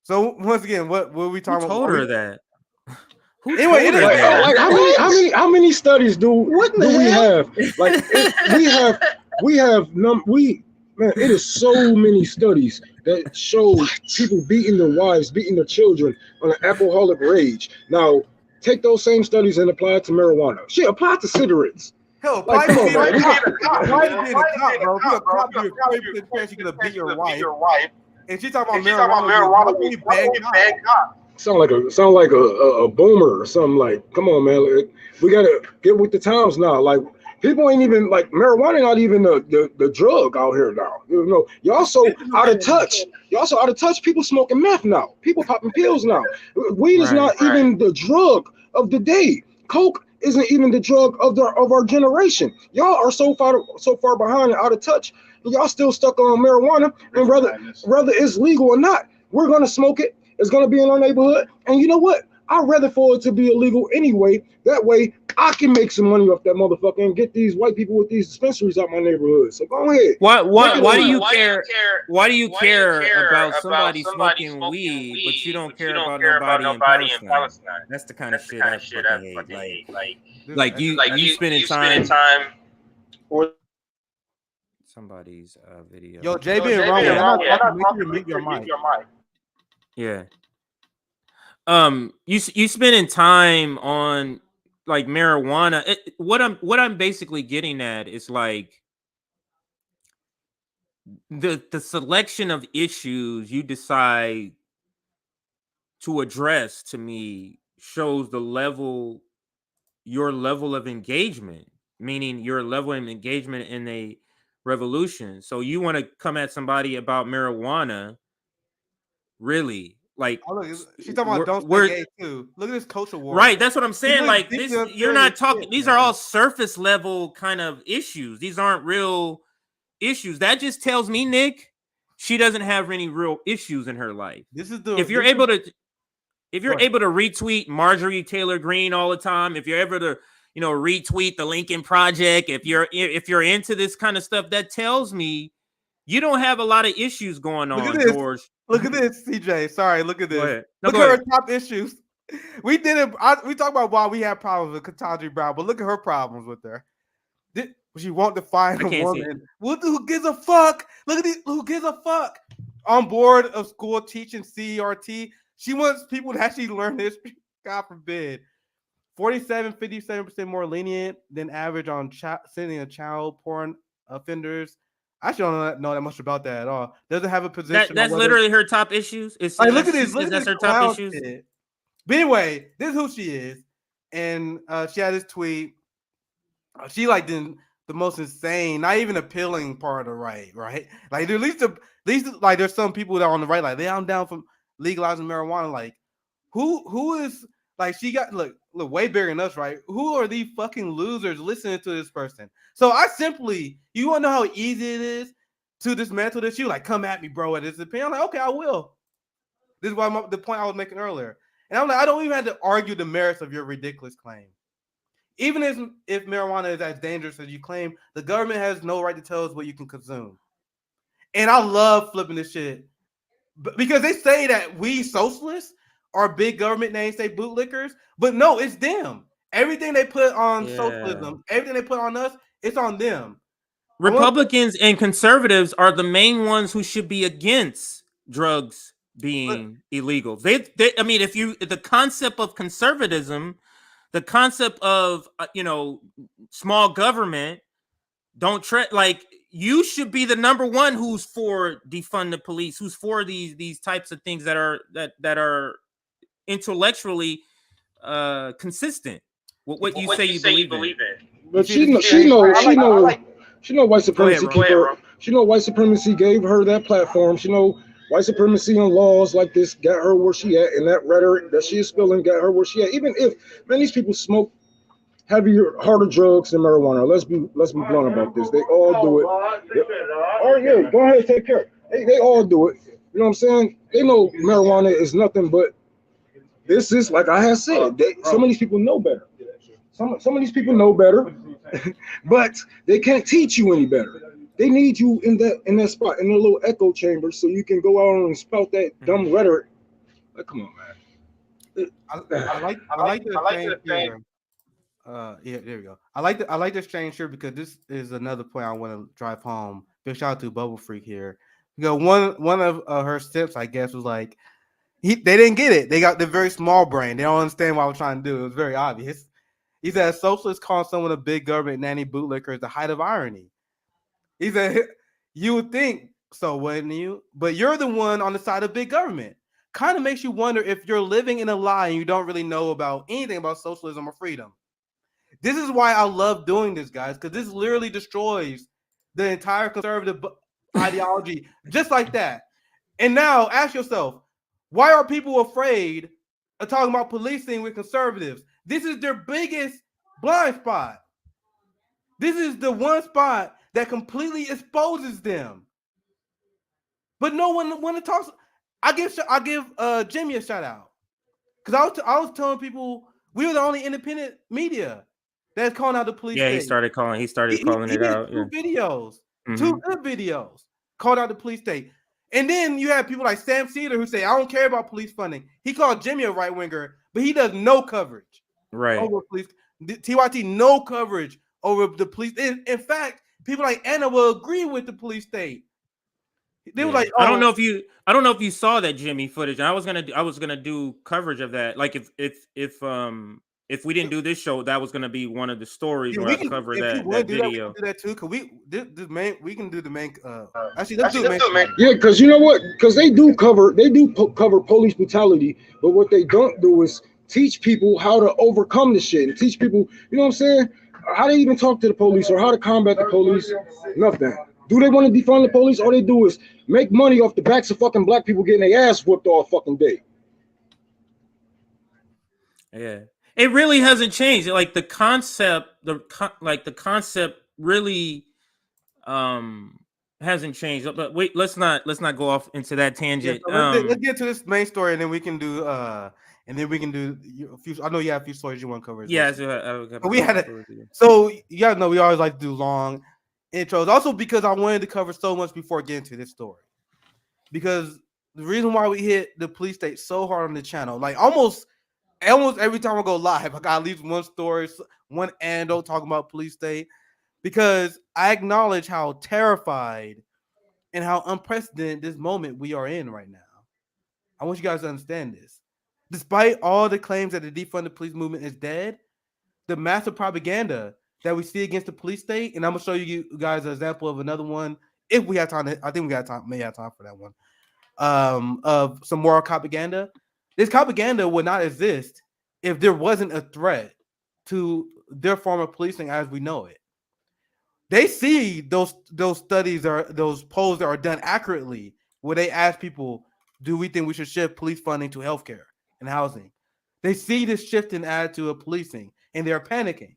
So once again, what were we talking Who about? told her that? Who Anyway, told it her is- that? Like how many studies do we have? Like man, it is so many studies that show people beating their wives, beating their children on an alcoholic rage. Now, take those same studies and apply it to marijuana. Shit, apply it to cigarettes. Hell, Like, come on, man. being a cop, bro. If you're a cop, you're gonna beat your wife. And she's talking about marijuana. You bang cop. Sound like a boomer or something. Like, come on, man. Like, we gotta get with the times now. Like, people ain't even like marijuana. Not even the drug out here now. You know, y'all so out of touch. Y'all so out of touch. People smoking meth now. People popping pills now. Weed is not even the drug of the day. Coke isn't even the drug of our generation. Y'all are so far behind and out of touch. And y'all still stuck on marijuana. And whether it's legal or not, we're gonna smoke it. It's gonna be in our neighborhood, and you know what? I'd rather for it to be illegal anyway. That way, I can make some money off that motherfucker and get these white people with these dispensaries out my neighborhood. So go ahead. Why do you care? Why do you care about somebody smoking weed, but you don't care about nobody in Palestine? That's the kind of shit I fucking hate. Like you spending time or somebody's video. Yo, JB and Ron, mute your mic. Yeah. You spending time on like marijuana. What I'm basically getting at is like the selection of issues you decide to address to me shows your level of engagement, meaning your level of engagement in a revolution. So you want to come at somebody about marijuana, really? Like, she's talking about don't stay gay too. Look at this culture war. Right, that's what I'm saying. Like this, you're not talking. These are all surface level kind of issues. These aren't real issues. That just tells me, Nick, she doesn't have any real issues in her life. If you're able to retweet Marjorie Taylor Greene all the time, if you're able to, retweet the Lincoln Project, if you're into this kind of stuff, that tells me you don't have a lot of issues going on, George. Look at this, CJ. Sorry, look at this. Look at her top issues. We talked about why we have problems with Ketanji Brown, but look at her problems with her. She won't define a woman. Who gives a fuck? Look at these. Who gives a fuck? On board of school teaching CRT. She wants people to actually learn history. God forbid. 57% more lenient than average on sending a child porn offenders. I actually don't know that much about that at all. Doesn't have a position. That's literally her top issues. It's like, look at this. That's her top issues. Shit. But anyway, this is who she is, and she had this tweet. She like did the most insane, not even appealing part of the right? Like at least like there's some people that are on the right, like I'm down for legalizing marijuana. Like who is like she got look way bigger than us, right? Who are these fucking losers listening to this person? So you want to know how easy it is to dismantle this? You like come at me, bro, at this opinion. I'm like, okay, I will. This is why the point I was making earlier. And I'm like, I don't even have to argue the merits of your ridiculous claim. Even if marijuana is as dangerous as you claim, the government has no right to tell us what you can consume. And I love flipping this shit because they say that we socialists are big government names, say bootlickers, but no, it's them. Everything they put on socialism, everything they put on us, it's on them. Republicans and conservatives are the main ones who should be against drugs being illegal. I mean, the concept of conservatism, the concept of small government, you should be the number one who's for defund the police, who's for these types of things that are intellectually consistent with what you say you believe in. But she know white supremacy. She know white supremacy gave her that platform. She know white supremacy and laws like this got her where she at, and that rhetoric that she is spilling got her where she at. Even if these people smoke heavier, harder drugs than marijuana. Let's be blunt about this. They all do it. Oh yeah, go ahead, take care. They all do it. You know what I'm saying? They know marijuana is nothing but. This is like I had said. Some of these people know better. Some of these people know better, but they can't teach you any better. They need you in that spot, in a little echo chamber, so you can go out and spout that dumb rhetoric. Like, come on, man. I like the exchange here. Yeah, there we go. I like the exchange here because this is another point I want to drive home. Big shout out to Bubble Freak here. You know, one of her steps, I guess, was like they didn't get it. They got the very small brain. They don't understand what I was trying to do. It was very obvious. He said socialists calling someone a big government nanny bootlicker is the height of irony. He said, you would think so, wouldn't you? But you're the one on the side of big government. Kind of makes you wonder if you're living in a lie and you don't really know about anything about socialism or freedom. This is why I love doing this, guys, because this literally destroys the entire conservative ideology just like that. And now ask yourself, why are people afraid of talking about policing with conservatives? This is their biggest blind spot. This is the one spot that completely exposes them. But no one want to talk. I give Jimmy a shout out because I was telling people we were the only independent media that's calling out the police. Yeah, he started calling it out. Two videos, two good videos called out the police state. And then you have people like Sam Cedar who say, I don't care about police funding. He called Jimmy a right winger, but he does no coverage over police. TYT, no coverage over the police. In fact, people like Anna will agree with the police state. They were like, I don't know if you saw that Jimmy footage. I was gonna do coverage of that. Like if we didn't do this show, that was gonna be one of the stories where I cover that video. Do that too, because we can do the main. Actually, let's do the main. Yeah, because you know what? Because they do cover police brutality, but what they don't do is teach people how to overcome the shit and teach people, you know what I'm saying? How to even talk to the police or how to combat the police. Nothing. Do they want to defund the police? All they do is make money off the backs of fucking black people getting their ass whooped all fucking day. Yeah. It really hasn't changed. Like the concept really hasn't changed. But wait, let's not go off into that tangent. Yeah, so let's get to this main story, and then we can do a few. I know you have a few stories you want to cover. Yeah, we had it. So you guys know we always like to do long intros. Also because I wanted to cover so much before getting to this story. Because the reason why we hit the police state so hard on the channel, like almost every time I go live, I got at least one story, one ando talking about police state, because I acknowledge how terrified and how unprecedented this moment we are in right now. I want you guys to understand this. Despite all the claims that the defund the police movement is dead, the massive propaganda that we see against the police state, and I'm gonna show you guys an example of another one if we have time. I think we got time, may have time for that one. Of some more propaganda. This propaganda would not exist if there wasn't a threat to their form of policing as we know it. They see those studies or those polls that are done accurately where they ask people, do we think we should shift police funding to healthcare and housing? They see this shift in attitude of policing and they're panicking.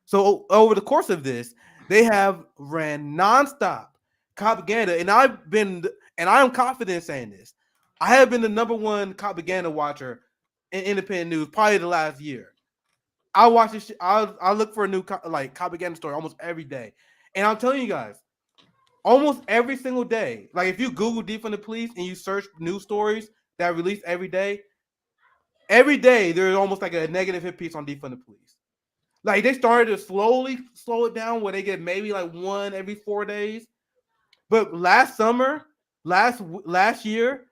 So over the course of this, they have ran nonstop propaganda, and I am confident in saying this. I have been the number one propaganda watcher in independent news probably the last year. I watch this. I look for a new propaganda story almost every day, and I'm telling you guys, almost every single day. Like if you Google defund the police and you search news stories that are released every day there's almost like a negative hit piece on defund the police. Like they started to slowly slow it down where they get maybe like one every 4 days, but last year.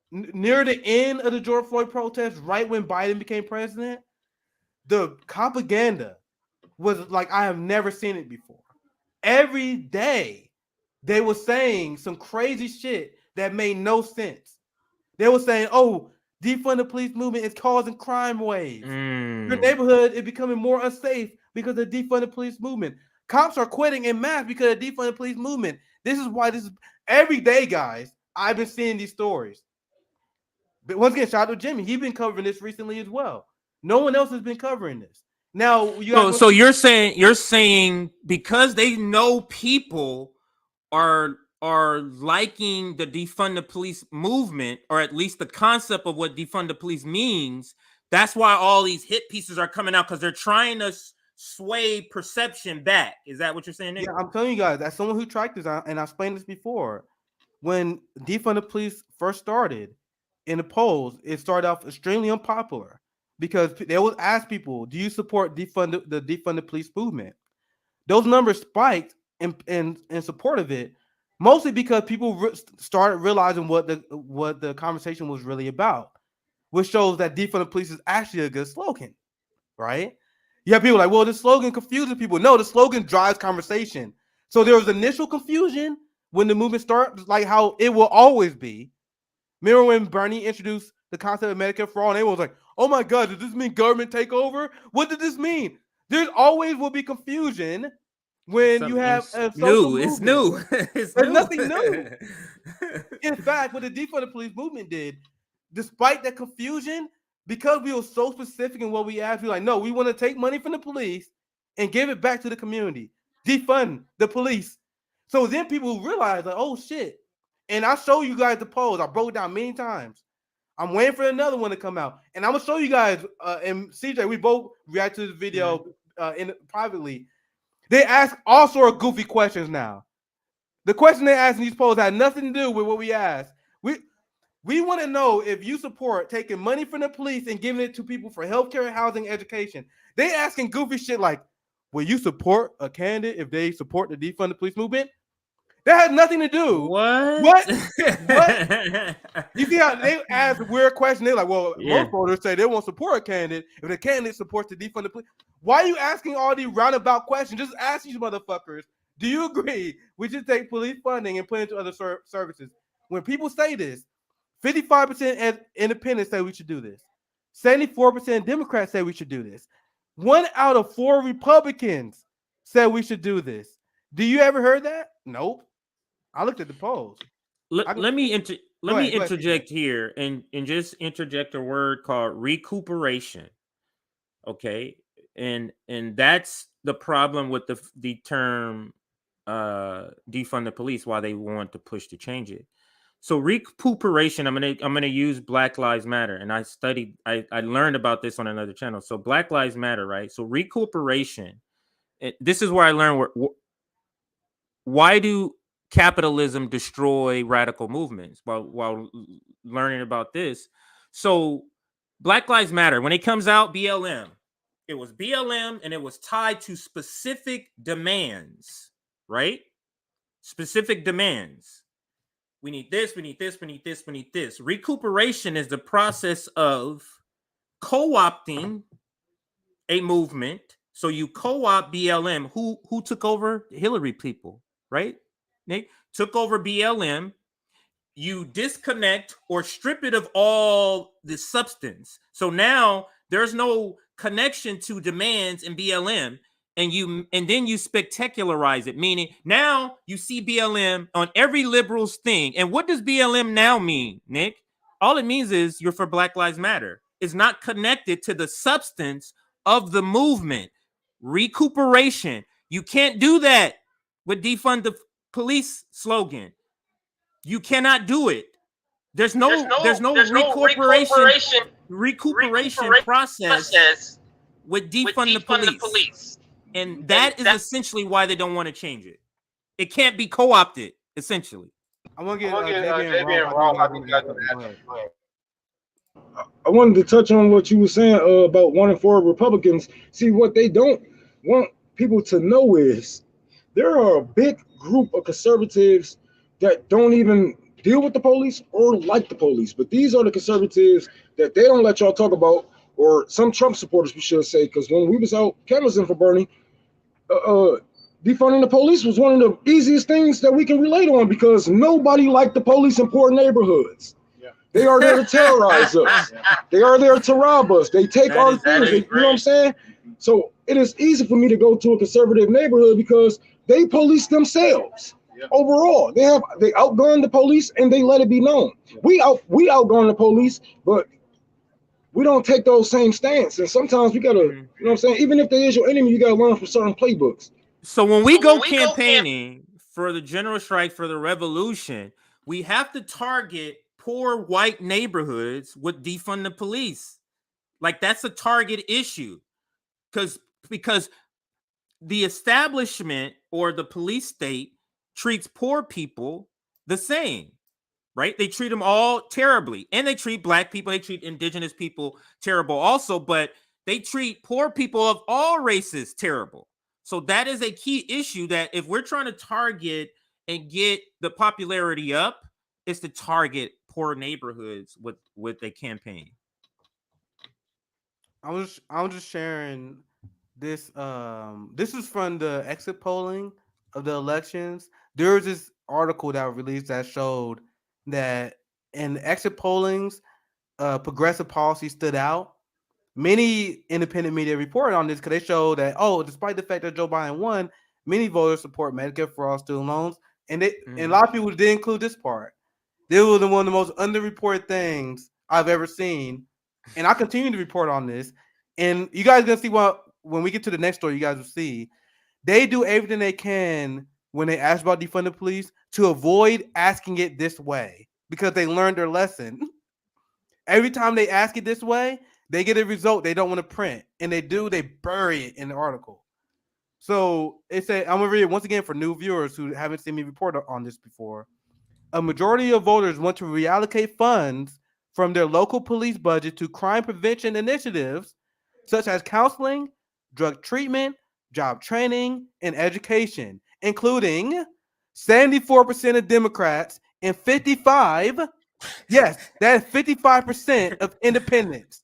Near the end of the George Floyd protest, right when Biden became president, the propaganda was like I have never seen it before. Every day, they were saying some crazy shit that made no sense. They were saying, "Oh, defund the police movement is causing crime waves. Your neighborhood is becoming more unsafe because of the defund the police movement. Cops are quitting en masse because of the defund the police movement. This is why this is every day, guys. I've been seeing these stories." But once again, shout out to Jimmy. He's been covering this recently as well. No one else has been covering this. Now, so you're saying because they know people are liking the defund the police movement, or at least the concept of what defund the police means. That's why all these hit pieces are coming out, because they're trying to sway perception back. Is that what you're saying, Nick? Yeah, I'm telling you guys, as someone who tracked this, and I explained this before, when defund the police first started in the polls, it started off extremely unpopular because they would ask people, "Do you support the defund the police movement?" Those numbers spiked in support of it, mostly because people started realizing what the conversation was really about, which shows that defund the police is actually a good slogan, right? You have people like, well, the slogan confuses people. No, the slogan drives conversation. So there was initial confusion when the movement started, like how it will always be. Remember when Bernie introduced the concept of Medicare for all, and everyone was like, oh my God, does this mean government takeover? What did this mean? There always will be confusion when you have a social movement. It's new. There's nothing new. In fact, what the defund the police movement did, despite that confusion, because we were so specific in what we asked, we were like, no, we want to take money from the police and give it back to the community. Defund the police. So then people realize, like, oh shit. And I'll show you guys the polls. I broke it down many times. I'm waiting for another one to come out. And I'm gonna show you guys, and CJ, we both react to this video privately. They ask all sort of goofy questions now. The question they ask in these polls had nothing to do with what we asked. We want to know if you support taking money from the police and giving it to people for healthcare, housing, education. They asking goofy shit like, will you support a candidate if they support the defund the police movement? That has nothing to do. What? You see how they ask a weird question? They're like, well, most voters say they won't support a candidate if the candidate supports the defund the police. Why are you asking all these roundabout questions? Just ask these motherfuckers, do you agree we should take police funding and put it into other services? When people say this, 55% independents say we should do this. 74% Democrats say we should do this. 1 out of 4 Republicans said we should do this. Do you ever heard that? Nope. I looked at the polls. Let me interject here and just interject a word called recuperation. Okay, and that's the problem with the term defund the police. Why they want to push to change it. So recuperation, I'm gonna use Black Lives Matter, and I learned about this on another channel. So Black Lives Matter, right? So recuperation. This is where I learned why do capitalism destroy radical movements while learning about this. So Black Lives Matter, when it comes out, BLM, it was BLM and it was tied to specific demands, right? Specific demands. We need this, we need this, we need this, we need this. Recuperation is the process of co-opting a movement. So you co-opt BLM. Who took over? The Hillary people, right? Nick took over BLM. You disconnect or strip it of all the substance. So now there's no connection to demands in BLM. And then you spectacularize it, meaning now you see BLM on every liberal's thing. And what does BLM now mean, Nick? All it means is you're for Black Lives Matter. It's not connected to the substance of the movement. Recuperation. You can't do that with defund the police slogan. You cannot do it. There's no recuperation process with defund the police. And that is essentially why they don't want to change it. It can't be co-opted, essentially. I want to get JB wrong. I wanted to touch on what you were saying about 1 in 4 Republicans. See, what they don't want people to know is there are a big group of conservatives that don't even deal with the police or like the police. But these are the conservatives that they don't let y'all talk about, or some Trump supporters, we should say, because when we was out canvassing for Bernie, defunding the police was one of the easiest things that we can relate on, because nobody liked the police in poor neighborhoods. Yeah. They are there to terrorize us. They are there to rob us. They take our things. You know what I'm saying? So it is easy for me to go to a conservative neighborhood because they police themselves. Yeah. Overall, they outgun the police and they let it be known. Yeah. We outgun the police, but we don't take those same stance. And sometimes we gotta, you know what I'm saying? Even if they is your enemy, you gotta learn from certain playbooks. So when we go campaigning for the general strike, for the revolution, we have to target poor white neighborhoods with defund the police. Like, that's a target issue. Because the establishment or the police state treats poor people the same, right? They treat them all terribly, and they treat black people, they treat indigenous people terrible also, but they treat poor people of all races terrible. So that is a key issue, that if we're trying to target and get the popularity up, is to target poor neighborhoods with a campaign. I'm just sharing this. This is from the exit polling of the elections. There was this article that was released that showed that in exit pollings, progressive policy stood out. Many independent media reported on this because they showed that, despite the fact that Joe Biden won, many voters support Medicare for all student loans, and and a lot of people did include this part. This was one of the most underreported things I've ever seen, and I continue to report on this. And you guys are gonna see when we get to the next story, you guys will see they do everything they can when they ask about defund the police to avoid asking it this way because they learned their lesson. Every time they ask it this way, they get a result they don't want to print, and they bury it in the article. So it said, I'm gonna read it once again for new viewers who haven't seen me report on this before. A majority of voters want to reallocate funds from their local police budget to crime prevention initiatives such as counseling, drug treatment, job training, and education, including 74% of Democrats and 55%. Yes, that is 55% of independents.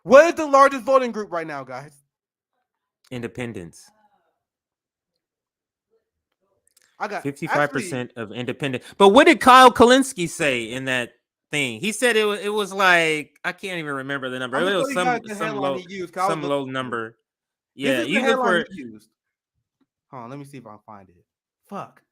What is the largest voting group right now, guys? Independents. I got 55% of independent. But what did Kyle Kalinske say in that thing? He said it was like, I can't even remember the number. It was some low number. Yeah, you look for it. Hold on, let me see if I can find it. Fuck.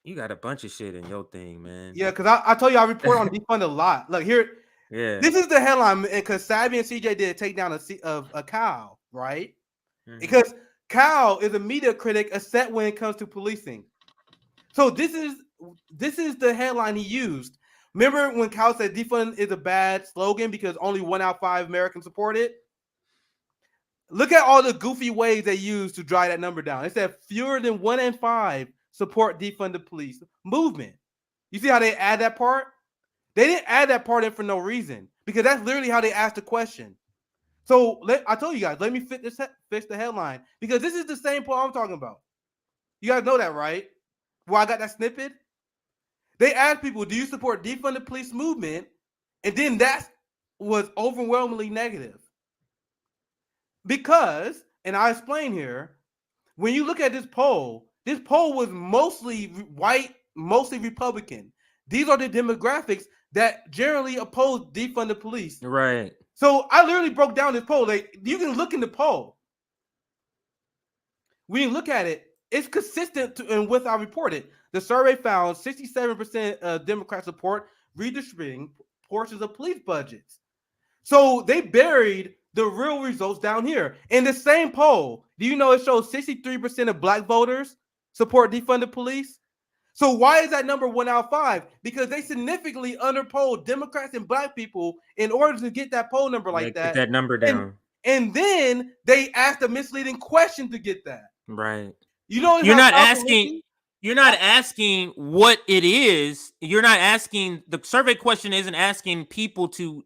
You got a bunch of shit in your thing, man. Yeah, because I told you I report on defund a lot. Look here. Yeah. This is the headline, because Sabby and CJ did take down a cow, right? Mm-hmm. Because Kyle is a media critic, except when it comes to policing. So this is the headline he used. Remember when Kyle said defund is a bad slogan because only 1 out of 5 Americans support it? Look at all the goofy ways they use to drive that number down. It said fewer than 1 in 5 support defund the police movement. You see how they add that part? They didn't add that part in for no reason, because that's literally how they asked the question. So I told you guys, let me fix the headline, because this is the same poll I'm talking about. You guys know that, right? Well, I got that snippet. They asked people, do you support defund the police movement? And then that was overwhelmingly negative. Because, and I explain here, when you look at this poll was mostly white, mostly Republican. These are the demographics that generally oppose defund the police. Right. So I literally broke down this poll. Like, you can look in the poll. When you look at it, it's consistent and with I reported. The survey found 67% of Democrats support redistributing portions of police budgets. So they buried the real results down here. In the same poll, do you know it shows 63% of black voters support defund the police? So why is that number 1 out of 5? Because they significantly underpolled Democrats and black people in order to get that poll number like that. Get that number down. And then they asked a misleading question to get that. Right. You know, you're not asking what it is. You're not asking, the survey question isn't asking people to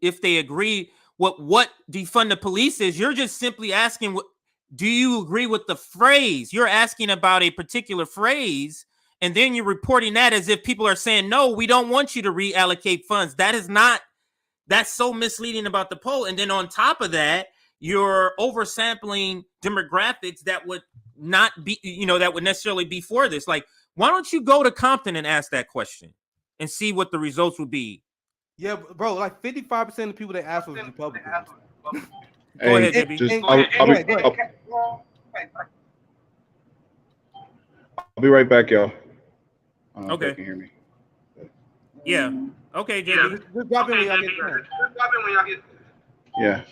if they agree what defund the police is. You're just simply asking, do you agree with the phrase? You're asking about a particular phrase, and then you're reporting that as if people are saying, no, we don't want you to reallocate funds. That's so misleading about the poll. And then on top of that, you're oversampling demographics that would not be, that would necessarily be for this. Like, why don't you go to Compton and ask that question and see what the results would be? Yeah, bro, like 55% of the people they asked was Republicans. Go ahead, JB. I'll be right back, y'all. Okay. You can hear me. Yeah. Okay, JB. Just drop in when y'all get. Yeah.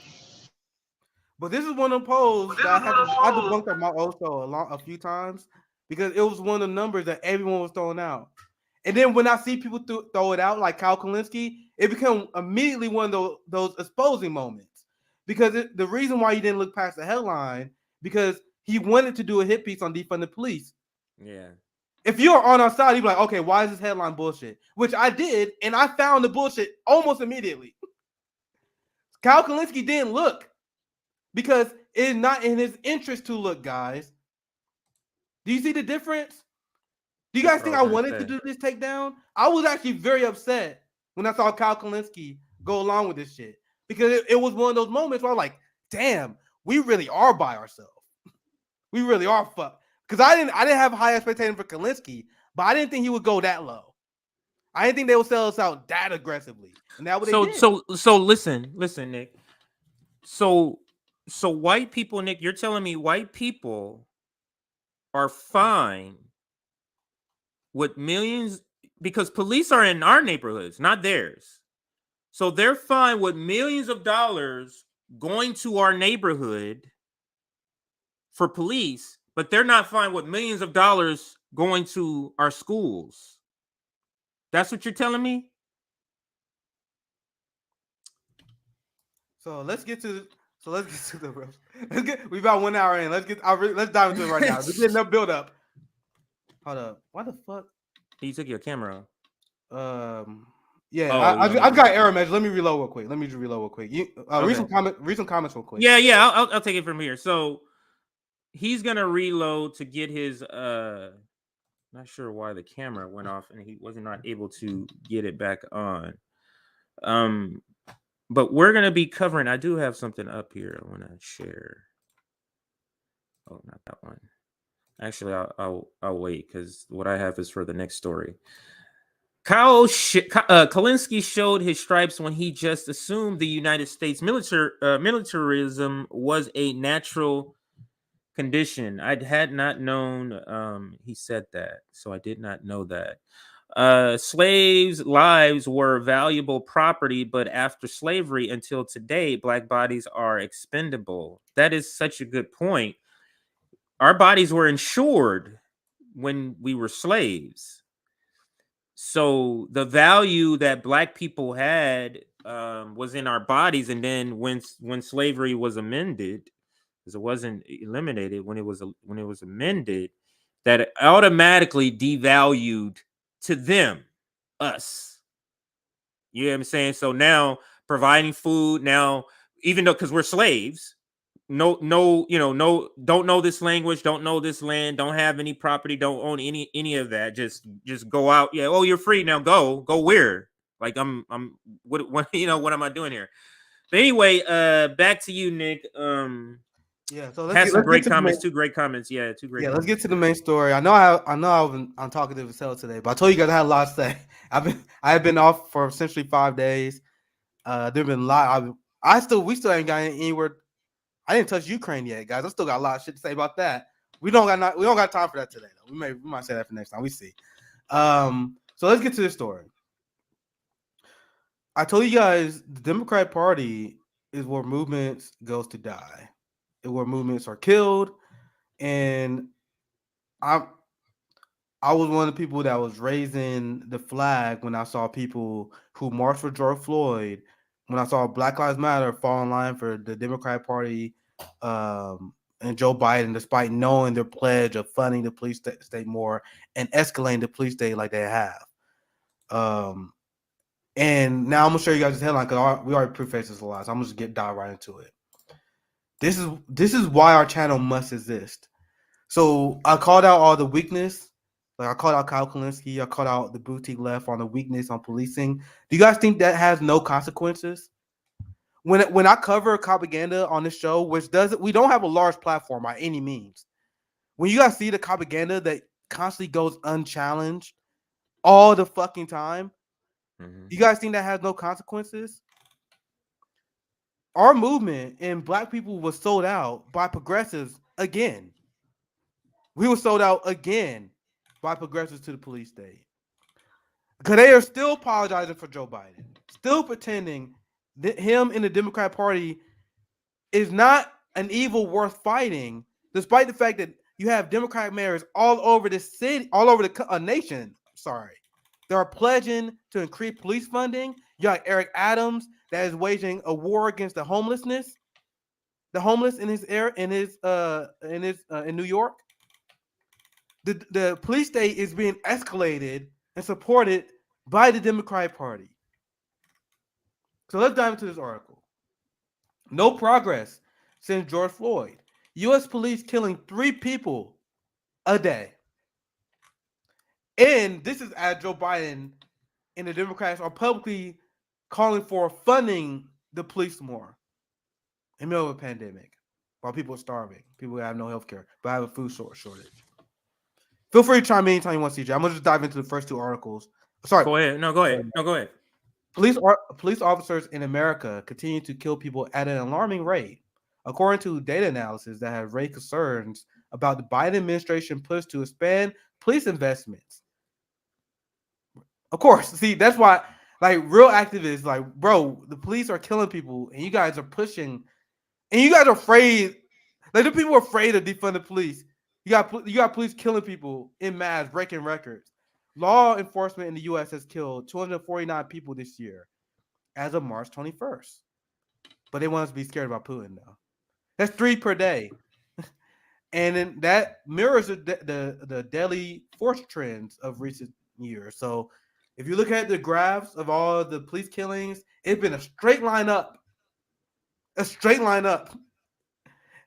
But this is one of the polls that I debunked on my own show a few times, because it was one of the numbers that everyone was throwing out. And then when I see people throw it out, like Kyle Kalinske, it became immediately one of those exposing moments. Because the reason why he didn't look past the headline, because he wanted to do a hit piece on defund the police. Yeah. If you're on our side, you'd be like, okay, why is this headline bullshit? Which I did, and I found the bullshit almost immediately. Kyle Kalinske didn't look because it's not in his interest to look, guys. Do you see the difference? Do you guys think I wanted to do this takedown? I was actually very upset when I saw Kyle Kalinske go along with this shit because it was one of those moments where I'm like, damn, we really are by ourselves. We really are fucked. Because I didn't have high expectations for Kalinske, but I didn't think he would go that low. I didn't think they would sell us out that aggressively. And that's what they did. So listen, Nick. So white people, Nick, you're telling me white people are fine with millions because police are in our neighborhoods, not theirs. So they're fine with millions of dollars going to our neighborhood for police, but they're not fine with millions of dollars going to our schools. That's what you're telling me? So let's get to the we about 1 hour in. Let's dive into it right now. Let's get enough build up. Hold up. Why the fuck? You took your camera off. Yeah, I've got error message. Let me reload real quick. Okay. Recent comments real quick. Yeah, I'll take it from here. So he's gonna reload to get his not sure why the camera went off and he wasn't not able to get it back on. But we're gonna be covering. I do have something up here I want to share. Oh, not that one. Actually, I'll wait because what I have is for the next story. Kalinske showed his stripes when he just assumed the United States militarism was a natural condition. I had not known he said that, so I did not know that. Slaves' lives were valuable property, but after slavery until today, black bodies are expendable. That is such a good point. Our bodies were insured when we were slaves. So the value that black people had was in our bodies. And then when slavery was amended, because it wasn't eliminated, when it was amended, that automatically devalued to them, us. You know what I'm saying? So now providing food, now, even though, because we're slaves, don't know this language, don't know this land, don't have any property, don't own any of that. Just go out. Yeah. Oh, you're free now. Go where? Like what am I doing here? But anyway, back to you, Nick. Yeah, so let's get great comments. Two great comments. Yeah, two great. Yeah, comments. Let's get to the main story. I know I've been talkative as hell today, but I told you guys I had a lot to say. I have been off for essentially 5 days. There've been a lot. We still ain't got anywhere. I didn't touch Ukraine yet, guys. I still got a lot of shit to say about that. We don't got time for that today, though. We might say that for next time. We see. So let's get to this story. I told you guys the Democratic Party is where movements goes to die. Where movements are killed, and I was one of the people that was raising the flag when I saw people who marched for George Floyd, when I saw Black Lives Matter fall in line for the Democratic Party and Joe Biden, despite knowing their pledge of funding the police state more and escalating the police state like they have. And now I'm gonna show you guys this headline because we already prefaced this a lot, so I'm just dive right into it. This is why our channel must exist. So I called out all the weakness. Like I called out Kyle Kalinske. I called out the boutique left on the weakness on policing. Do you guys think that has no consequences? When I cover propaganda on this show, we don't have a large platform by any means. When you guys see the propaganda that constantly goes unchallenged all the fucking time, you guys think that has no consequences? Our movement and black people was sold out by progressives again. We were sold out again by progressives to the police state. Because they are still apologizing for Joe Biden, still pretending that him in the Democratic Party is not an evil worth fighting, despite the fact that you have Democratic mayors all over the city, all over the nation. Sorry. They are pledging to increase police funding. You got Eric Adams that is waging a war against the homelessness. the homeless in New York. The police state is being escalated and supported by the Democratic Party. So let's dive into this article. No progress since George Floyd. U.S. police killing 3 people a day. And this is as Joe Biden and the Democrats are publicly calling for funding the police more in the middle of a pandemic while people are starving. People have no health care, but have a food shortage. Feel free to chime in anytime you want, CJ. I'm going to just dive into the first 2 articles. Sorry. Go ahead. No, go ahead. No, go ahead. Police officers in America continue to kill people at an alarming rate, according to data analysis that have raised concerns about the Biden administration push to expand police investments. Of course, see, that's why, like, real activists, like, bro, the police are killing people, and you guys are pushing, and you guys are afraid. Like, the people are afraid to defund the police. You got police killing people in mass, breaking records. Law enforcement in the U.S. has killed 249 people this year, as of March 21st. But they want us to be scared about Putin, though. That's 3 per day, and then that mirrors the deadly force trends of recent years. So, if you look at the graphs of all the police killings, it's been a straight line up. A straight line up.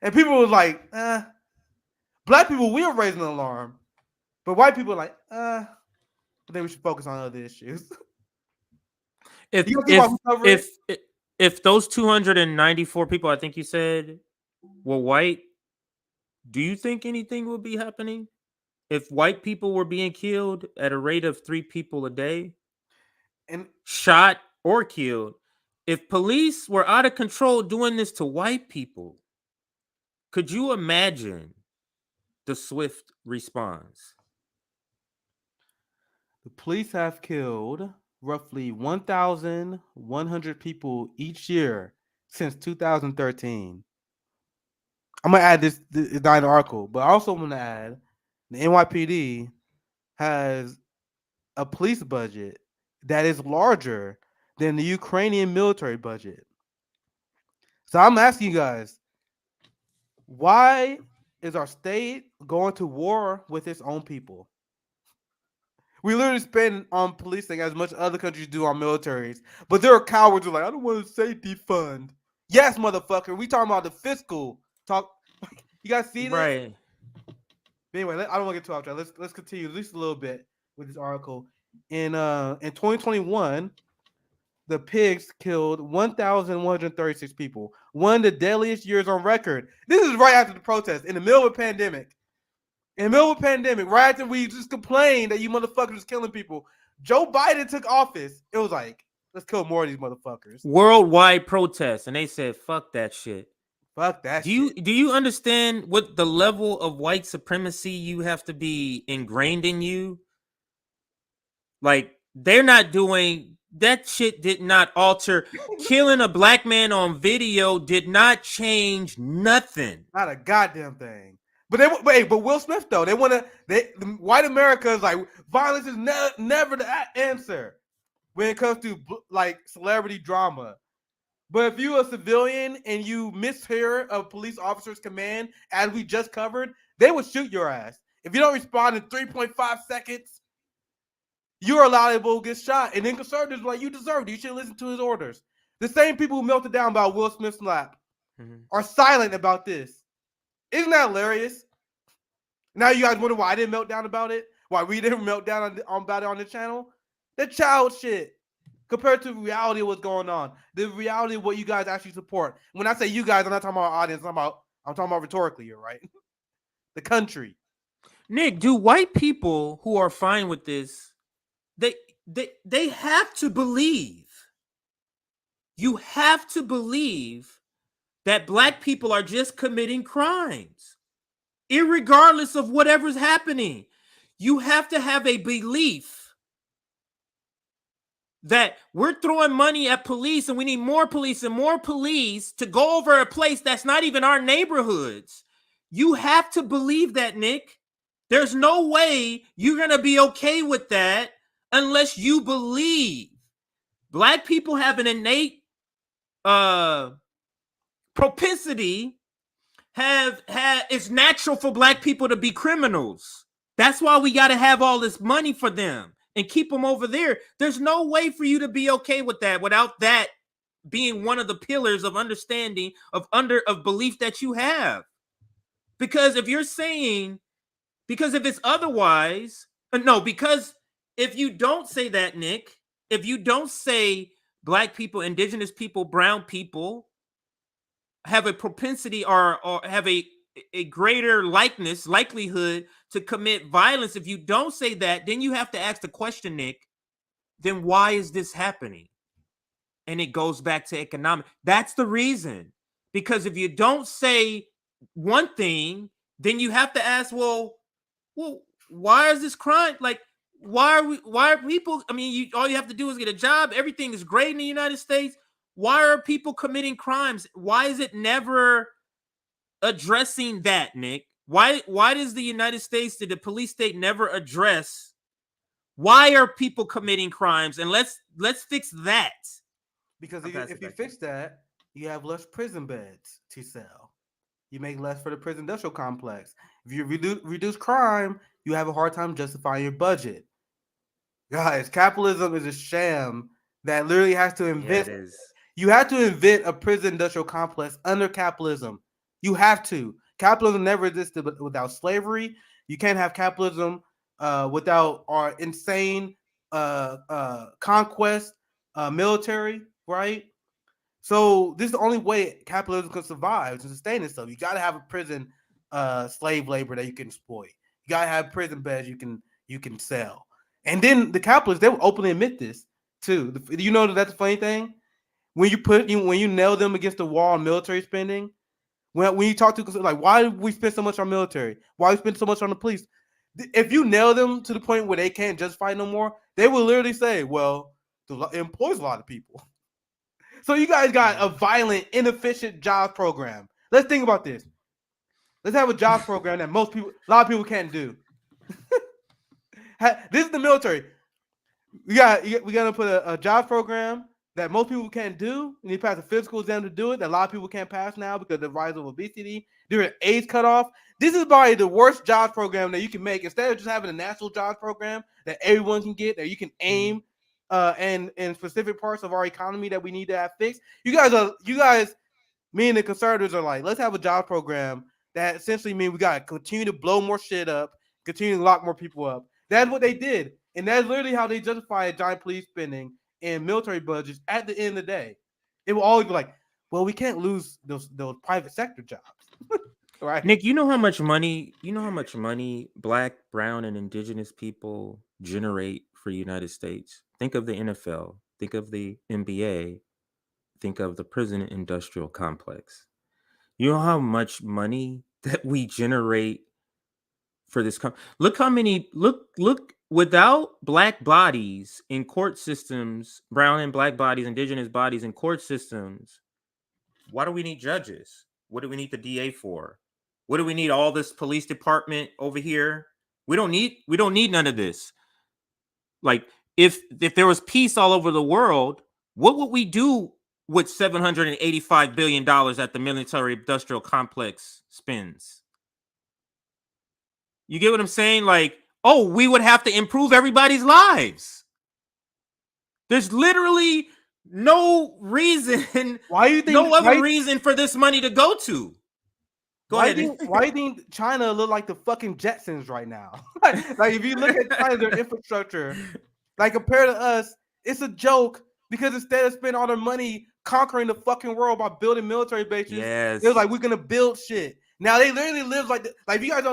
And people were like, Black people, we are raising an alarm. But white people are like, I think we should focus on other issues. If those 294 people, I think you said, were white, do you think anything will be happening? If white people were being killed at a rate of 3 people a day, and shot or killed, if police were out of control doing this to white people, could you imagine the swift response? The police have killed roughly 1,100 people each year since 2013. I'm going to add this in the article, but I also want to add the NYPD has a police budget that is larger than the Ukrainian military budget. So I'm asking you guys, why is our state going to war with its own people? We literally spend on policing as much as other countries do on militaries, but there are cowards who are like, I don't want a safety fund. Yes, motherfucker. We talking about the fiscal talk. You guys see this? Right. But anyway, I don't want to get too off track. Let's continue at least a little bit with this article. In 2021, the pigs killed 1,136 people, one of the deadliest years on record. This is right after the protest, in the middle of a pandemic. In the middle of a pandemic, right after we just complained that you motherfuckers was killing people, Joe Biden took office. It was like, let's kill more of these motherfuckers. Worldwide protests, and they said, "Fuck that shit." Fuck that shit. Do you understand what the level of white supremacy you have to be ingrained in you? Like, they're not doing that shit. Did not alter. Killing a black man on video did not change nothing. Not a goddamn thing. But Will Smith though, white America is like, violence is never the answer when it comes to like celebrity drama. But if you're a civilian and you mishear a police officer's command, as we just covered, they would shoot your ass. If you don't respond in 3.5 seconds, you're liable to get shot. And then conservatives are like, you deserve it. You should listen to his orders. The same people who melted down about Will Smith's slap are silent about this. Isn't that hilarious? Now you guys wonder why I didn't melt down about it? Why we didn't melt down about it on the channel? The child shit. Compared to the reality of what's going on. The reality of what you guys actually support. When I say you guys, I'm not talking about our audience. I'm talking about rhetorically here, right? The country. Nick, do white people who are fine with this, they have to believe. You have to believe that black people are just committing crimes, irregardless of whatever's happening. You have to have a belief that we're throwing money at police and we need more police and more police to go over a place that's not even our neighborhoods. You have to believe that, Nick. There's no way you're going to be okay with that unless you believe. Black people have an innate propensity it's natural for black people to be criminals. That's why we got to have all this money for them and keep them over there. There's no way for you to be okay with that without that being one of the pillars of understanding of belief that you have. Because if you're saying, because if it's otherwise, no, because if you don't say that, Nick, if you don't say black people, indigenous people, brown people have a propensity or have a greater likelihood to commit violence, if you don't say that, then you have to ask the question, Nick, then why is this happening? And it goes back to economic. That's the reason. Because if you don't say one thing, then you have to ask, well, why is this crime? Like, why are people, I mean, all you have to do is get a job. Everything is great in the United States. Why are people committing crimes? Why is it never addressing that, Nick? Why does the United States, did the police state never address why are people committing crimes? And let's fix that. Because if you fix that, you have less prison beds to sell. You make less for the prison industrial complex. If you reduce crime, you have a hard time justifying your budget. Guys, capitalism is a sham that literally has to invent. Yeah, you have to invent a prison industrial complex under capitalism. You have to. Capitalism never existed without slavery. You can't have capitalism without our insane conquest military, right? So this is the only way capitalism can survive and sustain itself. You got to have a prison slave labor that you can exploit. You got to have prison beds you can sell. And then the capitalists, they will openly admit this too. You know that's the funny thing? When you nail them against the wall on military spending, when you talk to like, why do we spend so much on military? Why do we spend so much on the police? If you nail them to the point where they can't justify no more, they will literally say, well, it employs a lot of people. So you guys got a violent, inefficient jobs program. Let's think about this. Let's have a jobs program that a lot of people can't do. This is the military. We got to put a jobs program that most people can't do. You need to pass a physical exam to do it that a lot of people can't pass now because of the rise of obesity. During AIDS cutoff. This is probably the worst jobs program that you can make. Instead of just having a national jobs program that everyone can get, that you can aim and in specific parts of our economy that we need to have fixed. You guys, me and the conservatives are like, let's have a job program that essentially means we got to continue to blow more shit up, continue to lock more people up. That's what they did. And that's literally how they justify giant police spending and military budgets at the end of the day. It will always be like, well, we can't lose those private sector jobs. Right. Nick, you know how much money Black, brown, and indigenous people generate for the United States? Think of the NFL, think of the NBA, think of the prison industrial complex. You know how much money that we generate for this look how many without Black bodies in court systems, brown and Black bodies, indigenous bodies in court systems, why do we need judges? What do we need the DA for? What do we need all this police department over here? We don't need none of this. Like if there was peace all over the world, what would we do with $785 billion that the military industrial complex spends? You get what I'm saying? Like, oh, we would have to improve everybody's lives. There's literally no reason, reason for this money to go to. Why do you think China look like the fucking Jetsons right now? like if you look at China, their infrastructure, like compared to us, it's a joke because instead of spending all their money conquering the fucking world by building military bases, they're like, we're gonna build shit. Now they literally live like if you guys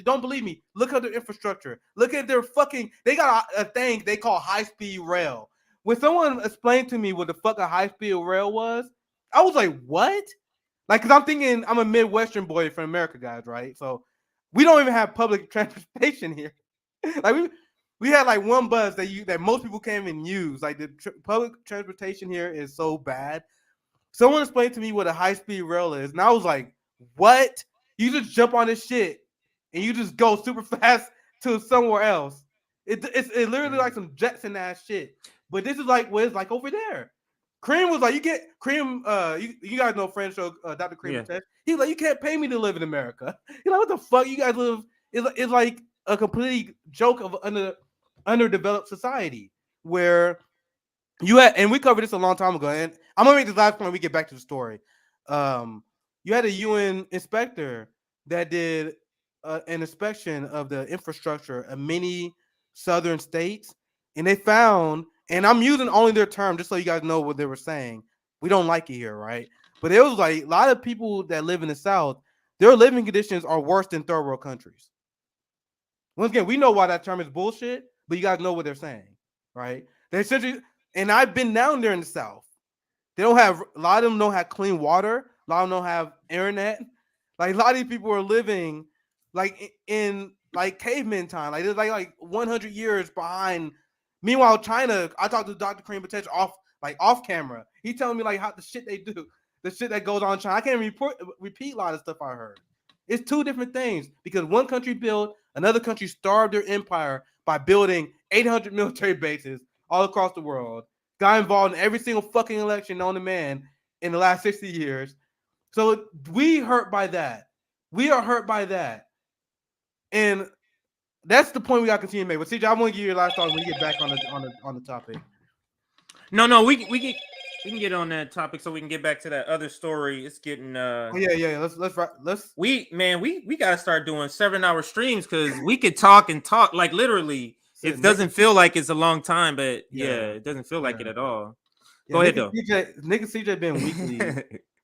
don't believe me, look at their infrastructure. Look at their they got a thing they call high-speed rail. When someone explained to me what the fuck a high-speed rail was, I was like, what? Like, because I'm thinking I'm a Midwestern boy from America, guys, right? So we don't even have public transportation here. Like we had like one bus that most people can't even use. Like the public transportation here is so bad. Someone explained to me what a high-speed rail is, and I was like, what? You just jump on this shit and you just go super fast to somewhere else. It's literally like some Jetson ass shit. But this is like what it's like over there. Cream was like, you can't. Cream, you guys know friend show Dr. Cream. Yeah. He's like, you can't pay me to live in America. He's like, what the fuck? You guys live? It's like a complete joke of underdeveloped society where you had, and we covered this a long time ago. And I'm gonna make this last point when we get back to the story. You had a UN inspector that did an inspection of the infrastructure of many southern states, and they found, and I'm using only their term just so you guys know what they were saying. We don't like it here, right? But it was like a lot of people that live in the South, their living conditions are worse than third world countries. Once again, we know why that term is bullshit, but you guys know what they're saying, right? They essentially, and I've been down there in the South. They don't have, a lot of them don't have clean water. A lot of them don't have internet. Like a lot of these people are living like in like caveman time. Like it's like 100 years behind. Meanwhile, China, I talked to Dr. Cream Potential off camera. He telling me like how the shit they do, the shit that goes on in China. I can't repeat a lot of stuff I heard. It's two different things because one country built, another country starved their empire by building 800 military bases all across the world. Got involved in every single fucking election known to man in the last 60 years. So we hurt by that. We are hurt by that. And that's the point we got to continue to make. But CJ, I want to give you your last thought when we get back on the topic. No, we can get on that topic so we can get back to that other story. It's getting Yeah. Let's we gotta start doing 7-hour streams because we could talk like literally. It doesn't feel like it's a long time, but it doesn't feel like it at all. Go ahead though. Nigga CJ been weekly.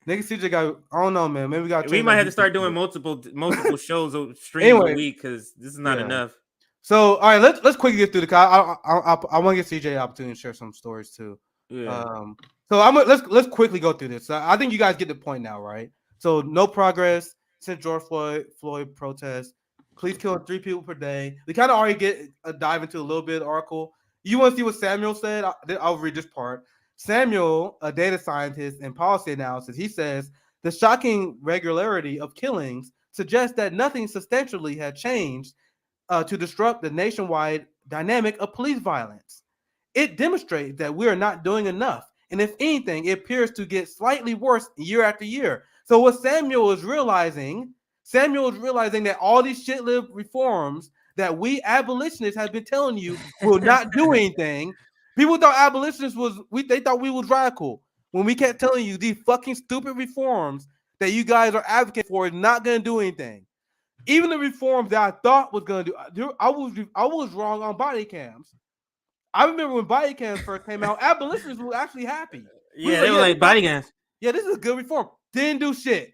Nigga CJ got, I don't know, man. Maybe we might have to start doing multiple shows or streams a week because this is not enough. So all right, let's quickly get through the. I want to give CJ the opportunity to share some stories too. Yeah. So let's quickly go through this. I think you guys get the point now, right? So no progress since George Floyd protest. Police killing 3 people per day. We kind of already get a dive into a little bit of the article. You want to see what Samuel said? I'll read this part. Samuel, a data scientist and policy analysis, he says the shocking regularity of killings suggests that nothing substantially had changed to disrupt the nationwide dynamic of police violence. It demonstrates that we are not doing enough. And if anything, it appears to get slightly worse year after year. So what Samuel is realizing that all these shit-lived reforms that we abolitionists have been telling you will not do anything. People thought abolitionists they thought we was radical when we kept telling you these fucking stupid reforms that you guys are advocating for is not going to do anything. Even the reforms that I thought was going to do, I was wrong on body cams. I remember when body cams first came out, abolitionists were actually happy. Yeah, they were like body cams. Yeah, this is a good reform. Didn't do shit.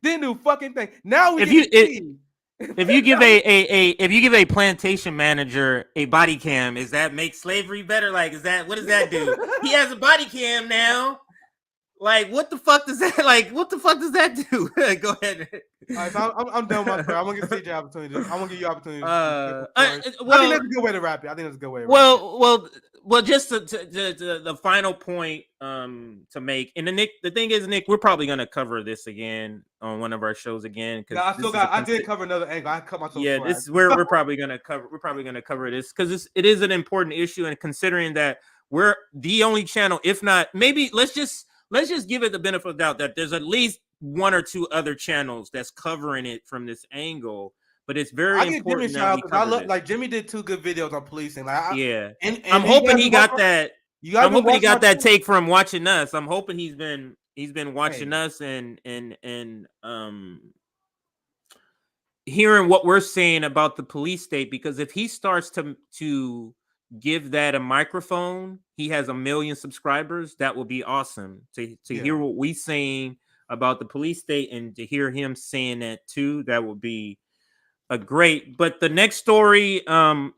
Didn't do fucking thing. Now if you give a plantation manager a body cam, is that make slavery better? Like, what does that do? He has a body cam now. Like, what the fuck does that do? Go ahead. All right, so I'm done with my story. I'm gonna give CJ opportunity. I'm gonna give you opportunity. I think that's a good way to wrap it. Well, just to the final point to make, and the thing is, Nick, we're probably gonna cover this again on one of our shows again. No, I did cover another angle. I cut myself. Yeah, we're probably gonna cover this because it is an important issue, and considering that we're the only channel, if not, maybe let's just give it the benefit of the doubt that there's at least 1 or 2 other channels that's covering it from this angle. But it's very important that we cover this. Like Jimmy did 2 good videos on policing. And I'm hoping he got that. I'm hoping he got that take from watching us. I'm hoping he's been watching us and hearing what we're saying about the police state. Because if he starts to give that a microphone, he has 1 million subscribers. That will be awesome to hear what we saying about the police state and to hear him saying that too. That would be a great. But the next story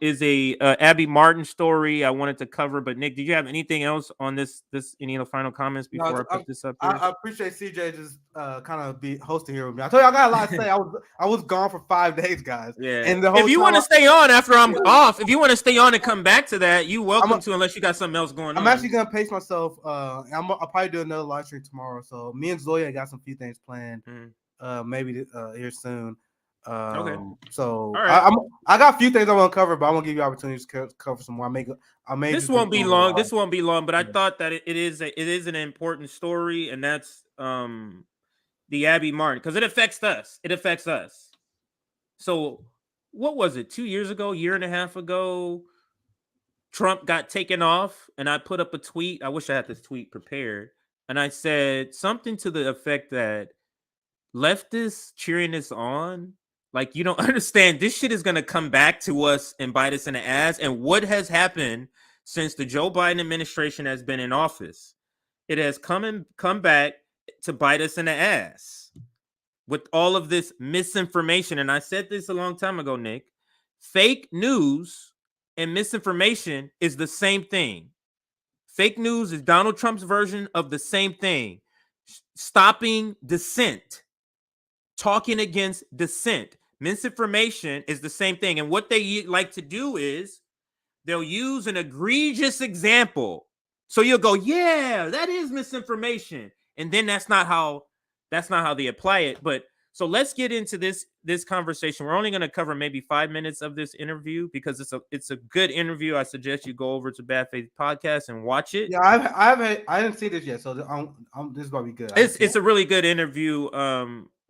is a Abby Martin story I wanted to cover. But Nick, did you have anything else on this? Any of the final comments before I put this up here? I appreciate CJ just kind of be hosting here with me. I told you I got a lot to say. I was gone for 5 days, guys. Yeah. And the whole if you want to stay on after I'm off, if you want to stay on and come back to that, you welcome to, unless you got something else going on. I'm actually gonna pace myself. I'll probably do another live stream tomorrow. So me and Zoya got some few things planned. Maybe here soon. Okay. So All right. I got a few things I want to cover, but I want to give you opportunities to cover some more. This won't be long. This won't be long, but I Yeah. thought that it is an important story, and that's the Abby Martin, because it affects us. It affects us. So what was it? 2 years ago, year and a half ago, Trump got taken off, and I put up a tweet. I wish I had this tweet prepared, and I said something to the effect that leftists cheering this on, like, you don't understand, this shit is gonna come back to us and bite us in the ass. And what has happened since the Joe Biden administration has been in office? It has come back to bite us in the ass with all of this misinformation. And I said this a long time ago, Nick. Fake news and misinformation is the same thing. Fake news is Donald Trump's version of the same thing. Stopping dissent. Talking against dissent. Misinformation is the same thing. And what they like to do is they'll use an egregious example. So you'll go, yeah, that is misinformation. And then that's not how they apply it. But so let's get into this conversation. We're only going to cover maybe 5 minutes of this interview because it's a good interview. I suggest you go over to Bad Faith Podcast and watch it. Yeah, I didn't see this yet, so this is gonna be good. It's a really good interview.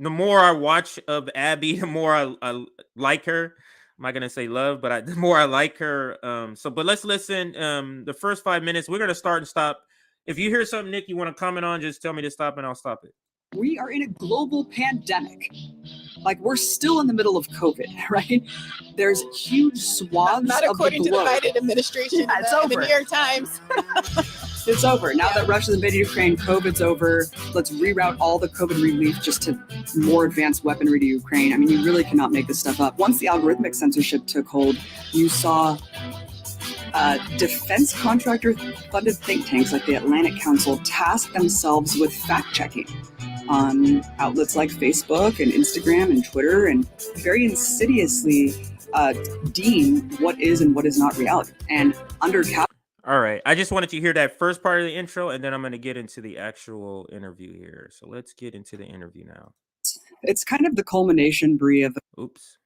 The more I watch of Abby, the more I like her. I'm not gonna say love, but the more I like her. But let's listen. The first 5 minutes, we're gonna start and stop. If you hear something, Nick, you want to comment on, just tell me to stop and I'll stop it. We are in a global pandemic. Like, we're still in the middle of COVID, right? There's huge swaths not of the according to the Biden administration. Yeah, it's the over. New York Times. It's over. Now that Russia's invaded Ukraine, COVID's over. Let's reroute all the COVID relief just to more advanced weaponry to Ukraine. I mean, you really cannot make this stuff up. Once the algorithmic censorship took hold, you saw defense contractor-funded think tanks like the Atlantic Council task themselves with fact-checking on outlets like Facebook and Instagram and Twitter, and very insidiously deem what is and what is not reality. And all right, I just wanted to hear that first part of the intro, and then I'm going to get into the actual interview here. So let's get into the interview now. It's kind of the culmination, Brie, of... Oops.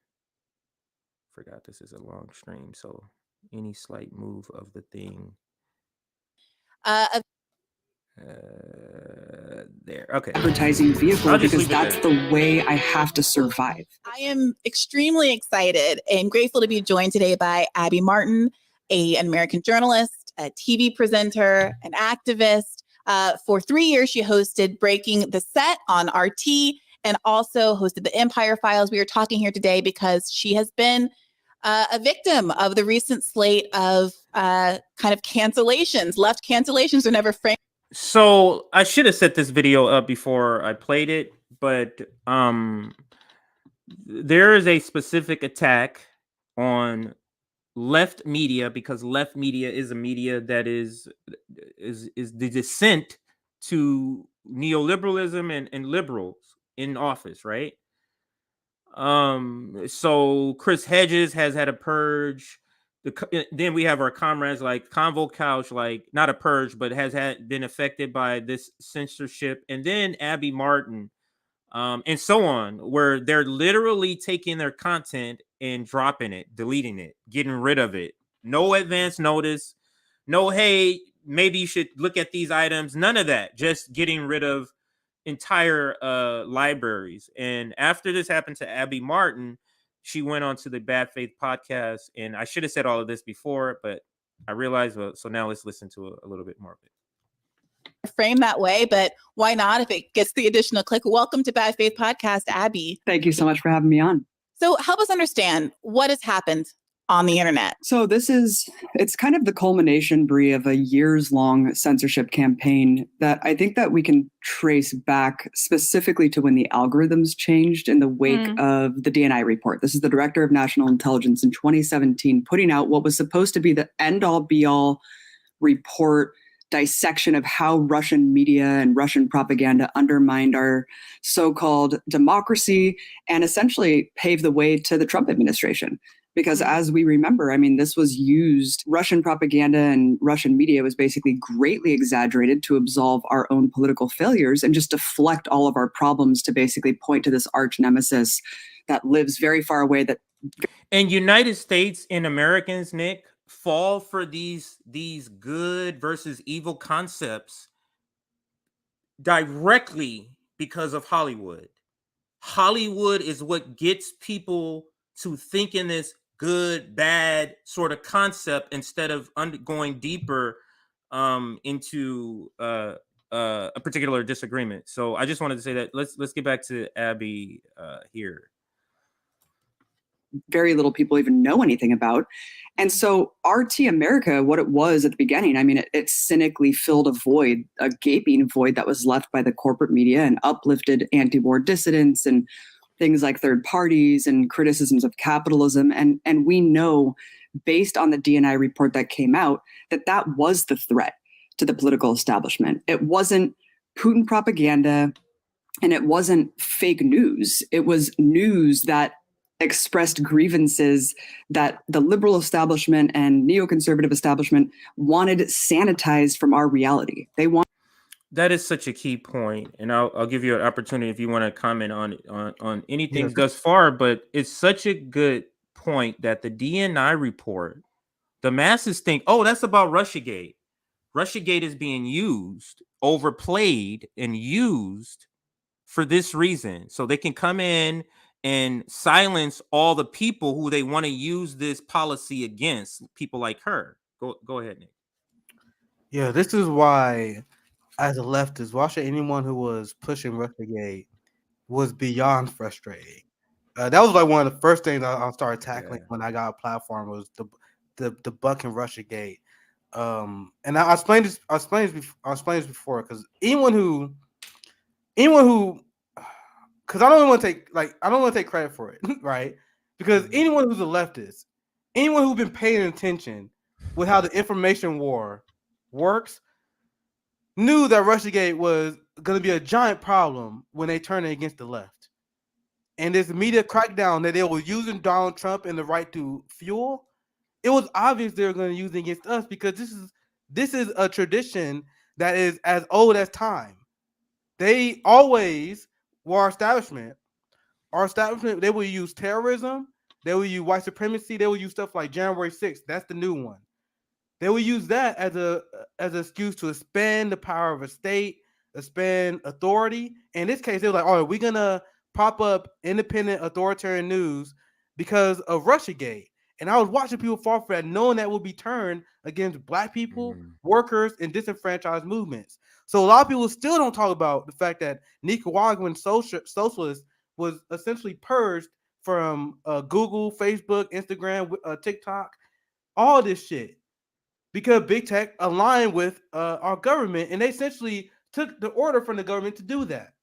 Forgot this is a long stream, so any slight move of the thing... there. Okay. Advertising vehicle, because that's the way I have to survive. I am extremely excited and grateful to be joined today by Abby Martin, an American journalist, a TV presenter, an activist. For 3 years, she hosted Breaking the Set on RT and also hosted the Empire Files. We are talking here today because she has been a victim of the recent slate of kind of cancellations. Left cancellations are never framed. So I should have set this video up before I played it, but there is a specific attack on left media, because left media is a media that is the dissent to neoliberalism and liberals in office, right? So Chris Hedges has had a purge. Then we have our comrades like Convo Couch, like not a purge, but has been affected by this censorship. And then Abby Martin, and so on, where they're literally taking their content and dropping it, deleting it, getting rid of it. No advance notice. No, hey, maybe you should look at these items. None of that. Just getting rid of entire libraries. And after this happened to Abby Martin, she went on to the Bad Faith podcast, and I should have said all of this before, but I realized, well, so now let's listen to a little bit more of it. Frame that way, but why not if it gets the additional click? Welcome to Bad Faith Podcast, Abby. Thank you so much for having me on. So help us understand what has happened on the internet. So it's kind of the culmination, Brie, of a years-long censorship campaign that I think that we can trace back specifically to when the algorithms changed in the wake of the DNI report. This is the Director of National Intelligence in 2017 putting out what was supposed to be the end-all be-all report dissection of how Russian media and Russian propaganda undermined our so-called democracy and essentially paved the way to the Trump administration. Because as we remember, I mean, this was used, Russian propaganda and Russian media was basically greatly exaggerated to absolve our own political failures and just deflect all of our problems to basically point to this arch nemesis that lives very far away. That and United States and Americans, Nick, fall for these good versus evil concepts directly because of Hollywood. Hollywood is what gets people to think in this good, bad sort of concept instead of going deeper into a particular disagreement. So I just wanted to say that let's get back to Abby here. very little people even know anything about. And so RT America, what it was at the beginning, I mean, it cynically filled a void, a gaping void that was left by the corporate media, and uplifted anti-war dissidents and things like third parties and criticisms of capitalism. And we know, based on the D&I report that came out, that was the threat to the political establishment. It wasn't Putin propaganda, and it wasn't fake news. It was news that expressed grievances that the liberal establishment and neoconservative establishment wanted sanitized from our reality. They want. That is such a key point, and I'll give you an opportunity if you want to comment on anything thus far. But it's such a good point that the DNI report, the masses think, oh, that's about Russiagate. Russiagate is being used, overplayed, and used for this reason, so they can come in and silence all the people who they want to use this policy against, people like her. Go ahead, Nick. Yeah, this is why, as a leftist, watching anyone who was pushing Russiagate was beyond frustrating. That was like one of the first things I started tackling when I got a platform, was the debunking Russiagate. And I explained this before, because anyone who, because I don't want to take credit for it, right? Because anyone who's a leftist, anyone who's been paying attention with how the information war works, knew that Russiagate was going to be a giant problem when they turned it against the left. And this media crackdown that they were using Donald Trump and the right to fuel, it was obvious they were going to use it against us, because this is a tradition that is as old as time. They always were our establishment. Our establishment, they will use terrorism, they will use white supremacy, they will use stuff like January 6th. That's the new one. They will use that as an excuse to expand the power of a state, expand authority. In this case, they were like, "Oh, we're gonna prop up independent authoritarian news because of Russiagate." And I was watching people fall for that, knowing that would be turned against Black people, workers, and disenfranchised movements. So a lot of people still don't talk about the fact that Nicaraguan socialists was essentially purged from Google, Facebook, Instagram, TikTok, all this shit, because big tech aligned with our government, and they essentially took the order from the government to do that.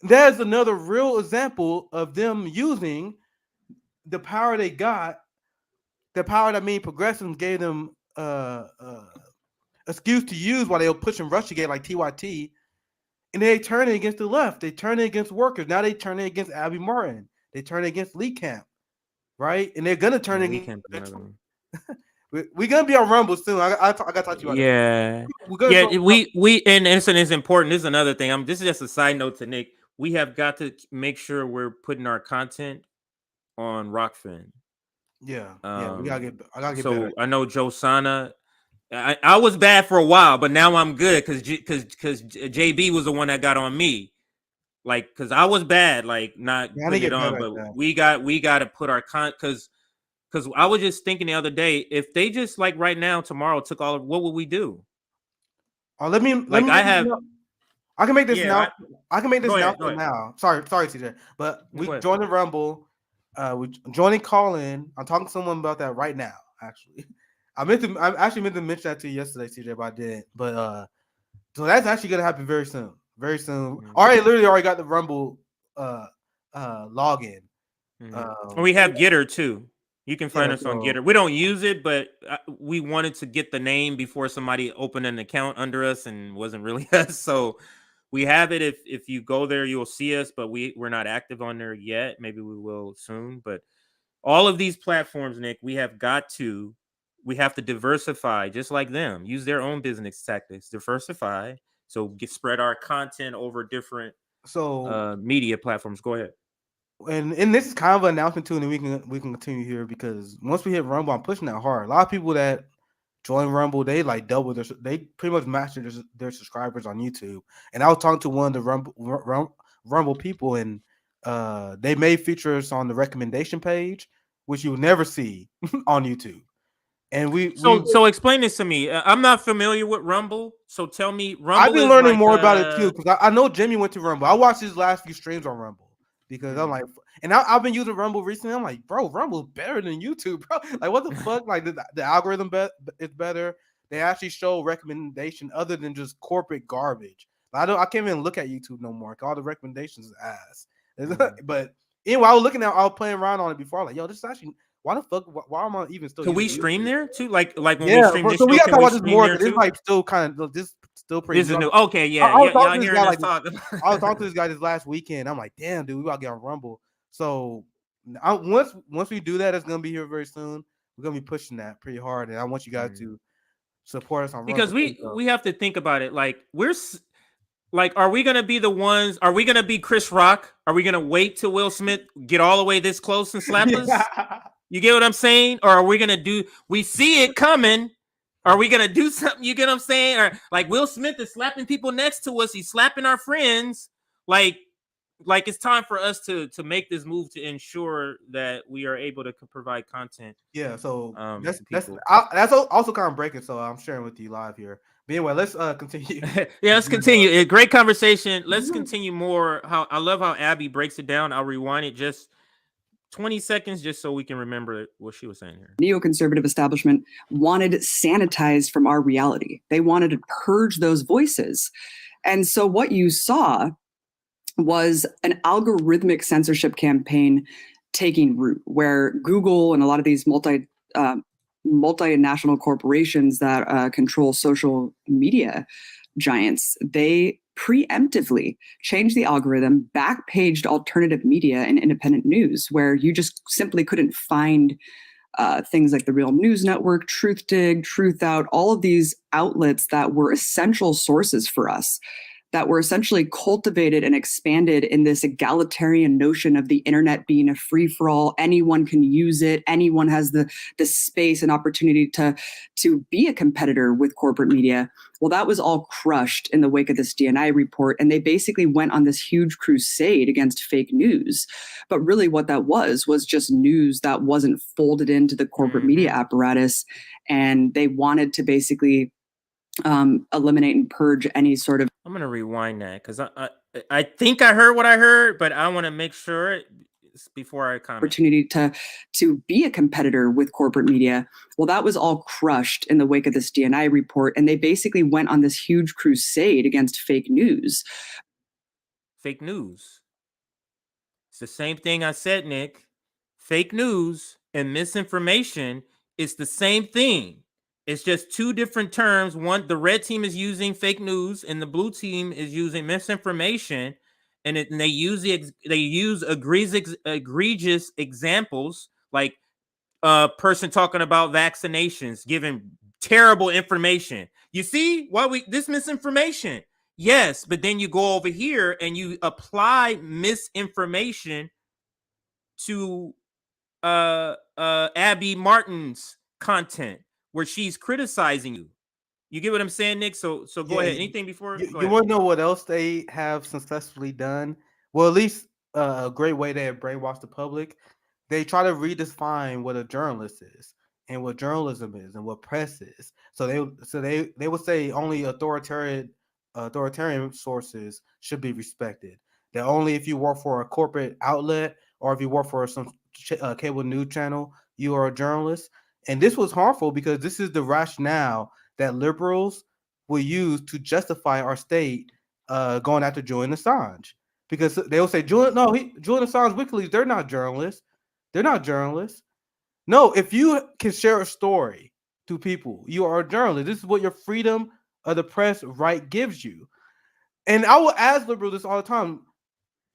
That is another real example of them using the power they got, the power that many progressives gave them excuse to use while they were pushing Russiagate like TYT, and they turn it against the left. They turn it against workers. Now they turn it against Abby Martin. They turn it against Lee Camp, right? And they're gonna turn it against. We're gonna be on Rumble soon. I got to talk to you about that. We and it's important. This is another thing. This is just a side note to Nick. We have got to make sure we're putting our content on Rockfin. Yeah, we gotta get. I gotta get so better. I know Joe Sana. I was bad for a while, but now I'm good because JB was the one that got on me. Like, because I was bad, like not putting it on, but we got to put our because I was just thinking the other day, if they just like right now, tomorrow took all of, what would we do? Oh, let me. I can make this now. I can make this announcement now. Sorry, CJ, but we joined the Rumble. We joining call-in. I'm talking to someone about that right now. Actually, I actually meant to mention that to you yesterday, CJ, but I didn't. But so that's actually gonna happen very soon. Very soon. Already got the Rumble login. We have Getter too. You can find us on Getter. We don't use it, but we wanted to get the name before somebody opened an account under us and wasn't really us. So we have it. If you go there, you'll see us, but we're not active on there yet. Maybe we will soon. But all of these platforms, Nick, we have to diversify just like them. Use their own business tactics. Diversify. So spread our content over different media platforms. Go ahead. and this is kind of an announcement too, and we can continue here because once we hit Rumble, I'm pushing that hard. A lot of people that join Rumble, they like double they pretty much match their subscribers on YouTube. And I was talking to one of the Rumble people, and they made features on the recommendation page, which you would never see on YouTube. And so explain this to me. I'm not familiar with Rumble, so tell me. Rumble. I've been learning more about it too because I know Jimmy went to Rumble. I watched his last few streams on Rumble because I'm like, and I've been using Rumble recently. I'm like, bro, Rumble's better than YouTube, bro. Like, what the fuck? Like, the algorithm is better. They actually show recommendation other than just corporate garbage. I can't even look at YouTube no more. All the recommendations is ass. But anyway, I was playing around on it before. I was like, yo, this is actually. Why the fuck? Why am I even still? Can we stream there too? Like when we yeah, stream this so we show, gotta talk about this more. This This like still kind of still pretty. This is new. Okay, yeah, I was y'all hearing us talk. I was talking to this guy this last weekend. I'm like, damn, dude, we gotta get on Rumble. So once we do that, it's gonna be here very soon. We're gonna be pushing that pretty hard, and I want you guys to support us on because Rumble. we have to think about it. Like are we gonna be the ones? Are we gonna be Chris Rock? Are we gonna wait till Will Smith get all the way this close and slap us? You get what I'm saying? Or are we gonna we see it coming? Are we gonna do something? You get what I'm saying? Or like Will Smith is slapping people next to us, he's slapping our friends. Like it's time for us to make this move to ensure that we are able to provide content. Yeah, so that's also kind of breaking, so I'm sharing with you live here. But anyway, let's continue. Yeah, let's continue. A great conversation. Let's continue more. I love how Abby breaks it down. I'll rewind it just 20 seconds just so we can remember what she was saying here. Neoconservative establishment wanted sanitized from our reality. They wanted to purge those voices. And so what you saw was an algorithmic censorship campaign taking root, where Google and a lot of these multinational corporations that control social media giants, they preemptively changed the algorithm, backpaged alternative media and independent news, where you just simply couldn't find things like the Real News Network, Truth Dig, Truth Out, all of these outlets that were essential sources for us, that were essentially cultivated and expanded in this egalitarian notion of the internet being a free-for-all. Anyone can use it. Anyone has the space and opportunity to be a competitor with corporate media. Well, that was all crushed in the wake of this DNI report, and they basically went on this huge crusade against fake news. But really what that was just news that wasn't folded into the corporate media apparatus, and they wanted to basically eliminate and purge any sort of. I'm gonna rewind that because I think I heard what I heard, but I want to make sure before I comment. Opportunity to be a competitor with corporate media. Well, that was all crushed in the wake of this DNI report, and they basically went on this huge crusade against fake news. Fake news. It's the same thing I said, Nick. Fake news and misinformation is the same thing. It's just two different terms. One, the red team is using fake news, and the blue team is using misinformation. And they use egregious examples, like a person talking about vaccinations, giving terrible information. You see why this misinformation? Yes, but then you go over here and you apply misinformation to Abby Martin's content, where she's criticizing you. You get what I'm saying, Nick? So go ahead. Anything before? You want to know what else they have successfully done? Well, at least a great way they have brainwashed the public. They try to redefine what a journalist is and what journalism is and what press is. So they would say only authoritarian sources should be respected. That only if you work for a corporate outlet or if you work for some cable news channel, you are a journalist. And this was harmful because this is the rationale that liberals will use to justify our state going after Julian Assange. Because they will say, Julian Assange WikiLeaks, they're not journalists. They're not journalists. No, if you can share a story to people, you are a journalist. This is what your freedom of the press right gives you. And I will ask liberals this all the time.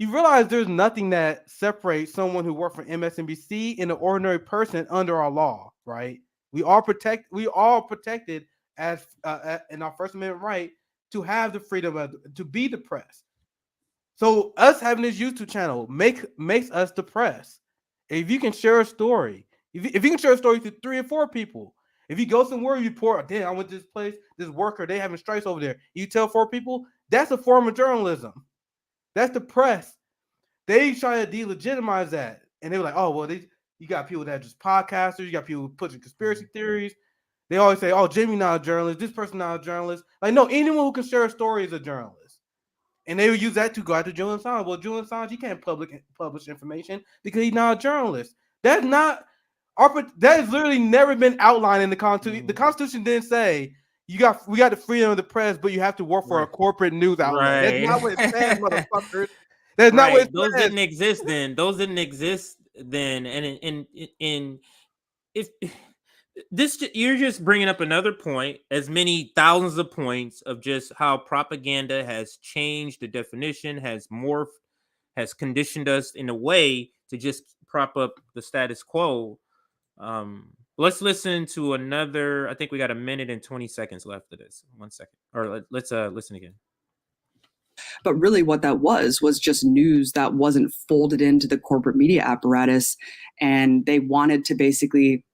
You realize there's nothing that separates someone who worked for MSNBC and an ordinary person under our law, right? We all protected as in our First Amendment right to have the freedom to be the press. So us having this YouTube channel makes us the press. If you can share a story, if you can share a story to 3 or 4 people, if you go somewhere, you report, damn, I went to this place, this worker, they having strikes over there. You tell 4 people, that's a form of journalism. That's the press. They try to delegitimize that. And they were like, oh, well, you got people that are just podcasters, you got people pushing conspiracy theories. They always say, oh, Jimmy not a journalist, this person not a journalist. Like, no, anyone who can share a story is a journalist. And they would use that to go after Julian Assange. Well, Julian Assange, he can't publish information because he's not a journalist. That has literally never been outlined in the Constitution. The Constitution didn't say we got the freedom of the press, but you have to work for a corporate news outlet. That's not what it says, motherfuckers. That's not what it Those says. didn't exist then. Those didn't exist then. And if this, you're just bringing up another point, as many thousands of points of just how propaganda has changed the definition, has morphed, has conditioned us in a way to just prop up the status quo. Let's listen to another. I think we got 1 minute and 20 seconds left of this. 1 second, or let's listen again. But really what that was just news that wasn't folded into the corporate media apparatus. And they wanted to basically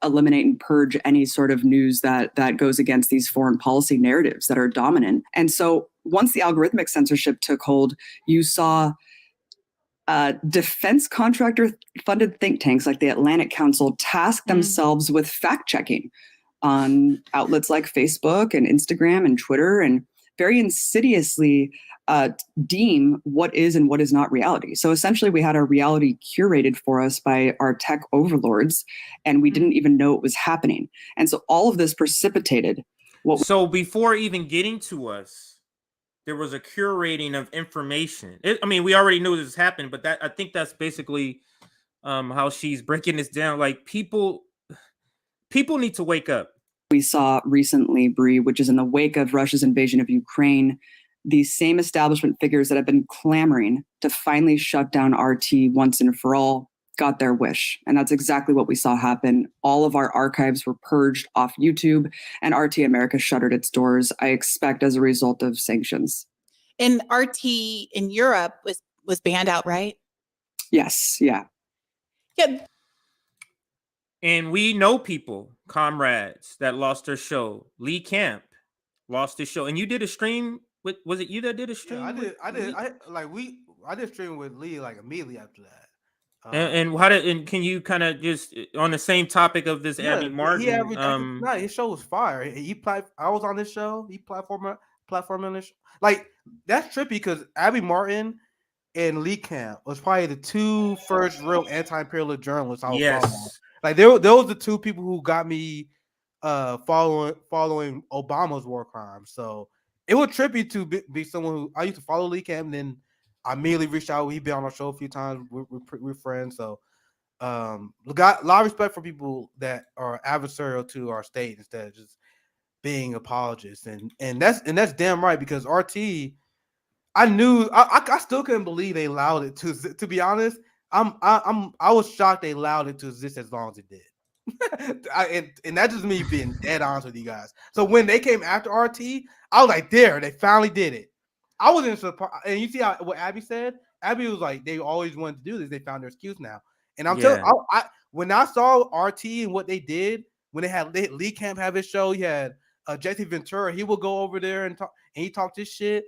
eliminate and purge any sort of news that goes against these foreign policy narratives that are dominant. And so once the algorithmic censorship took hold, you saw defense contractor funded think tanks like the Atlantic Council task themselves with fact checking on outlets like Facebook and Instagram and Twitter, and very insidiously deem what is and what is not reality. So essentially we had our reality curated for us by our tech overlords, and we didn't even know it was happening. And so all of this precipitated so before even getting to us, there was a curating of information. I mean, we already knew this happened, but I think that's basically how she's breaking this down. Like people need to wake up. We saw recently, Bree, which is in the wake of Russia's invasion of Ukraine, these same establishment figures that have been clamoring to finally shut down RT once and for all got their wish. And that's exactly what we saw happen. All of our archives were purged off YouTube, and RT America shuttered its doors, I expect, as a result of sanctions. And RT in Europe was banned outright? Yes, yeah. Yeah. And we know people, comrades, that lost their show. Lee Camp lost his show. And you did a stream with, was it you that did a stream? Yeah, I did stream with Lee like immediately after that. And can you kind of just on the same topic of this Abby Martin? His show was fire. I was on this show. He platform on this show. Like, that's trippy because Abby Martin and Lee Camp was probably the 2 first real anti-imperialist journalists I was following. Like, those the 2 people who got me following Obama's war crimes. So it was trippy to be someone who I used to follow Lee Camp, and then I immediately reached out. He'd been on our show a few times. We're friends. So got a lot of respect for people that are adversarial to our state instead of just being apologists. And that's damn right, because RT, I still couldn't believe they allowed it to be honest. I was shocked they allowed it to exist as long as it did. and that's just me being dead honest with you guys. So when they came after RT, I was like, there, they finally did it. I wasn't surprised. And you see what Abby said? Abby was like, they always wanted to do this. They found their excuse now. And I'm telling you, when I saw RT and what they did, when they had Lee Camp have his show, he had Jesse Ventura. He would go over there and talk, and he talked his shit.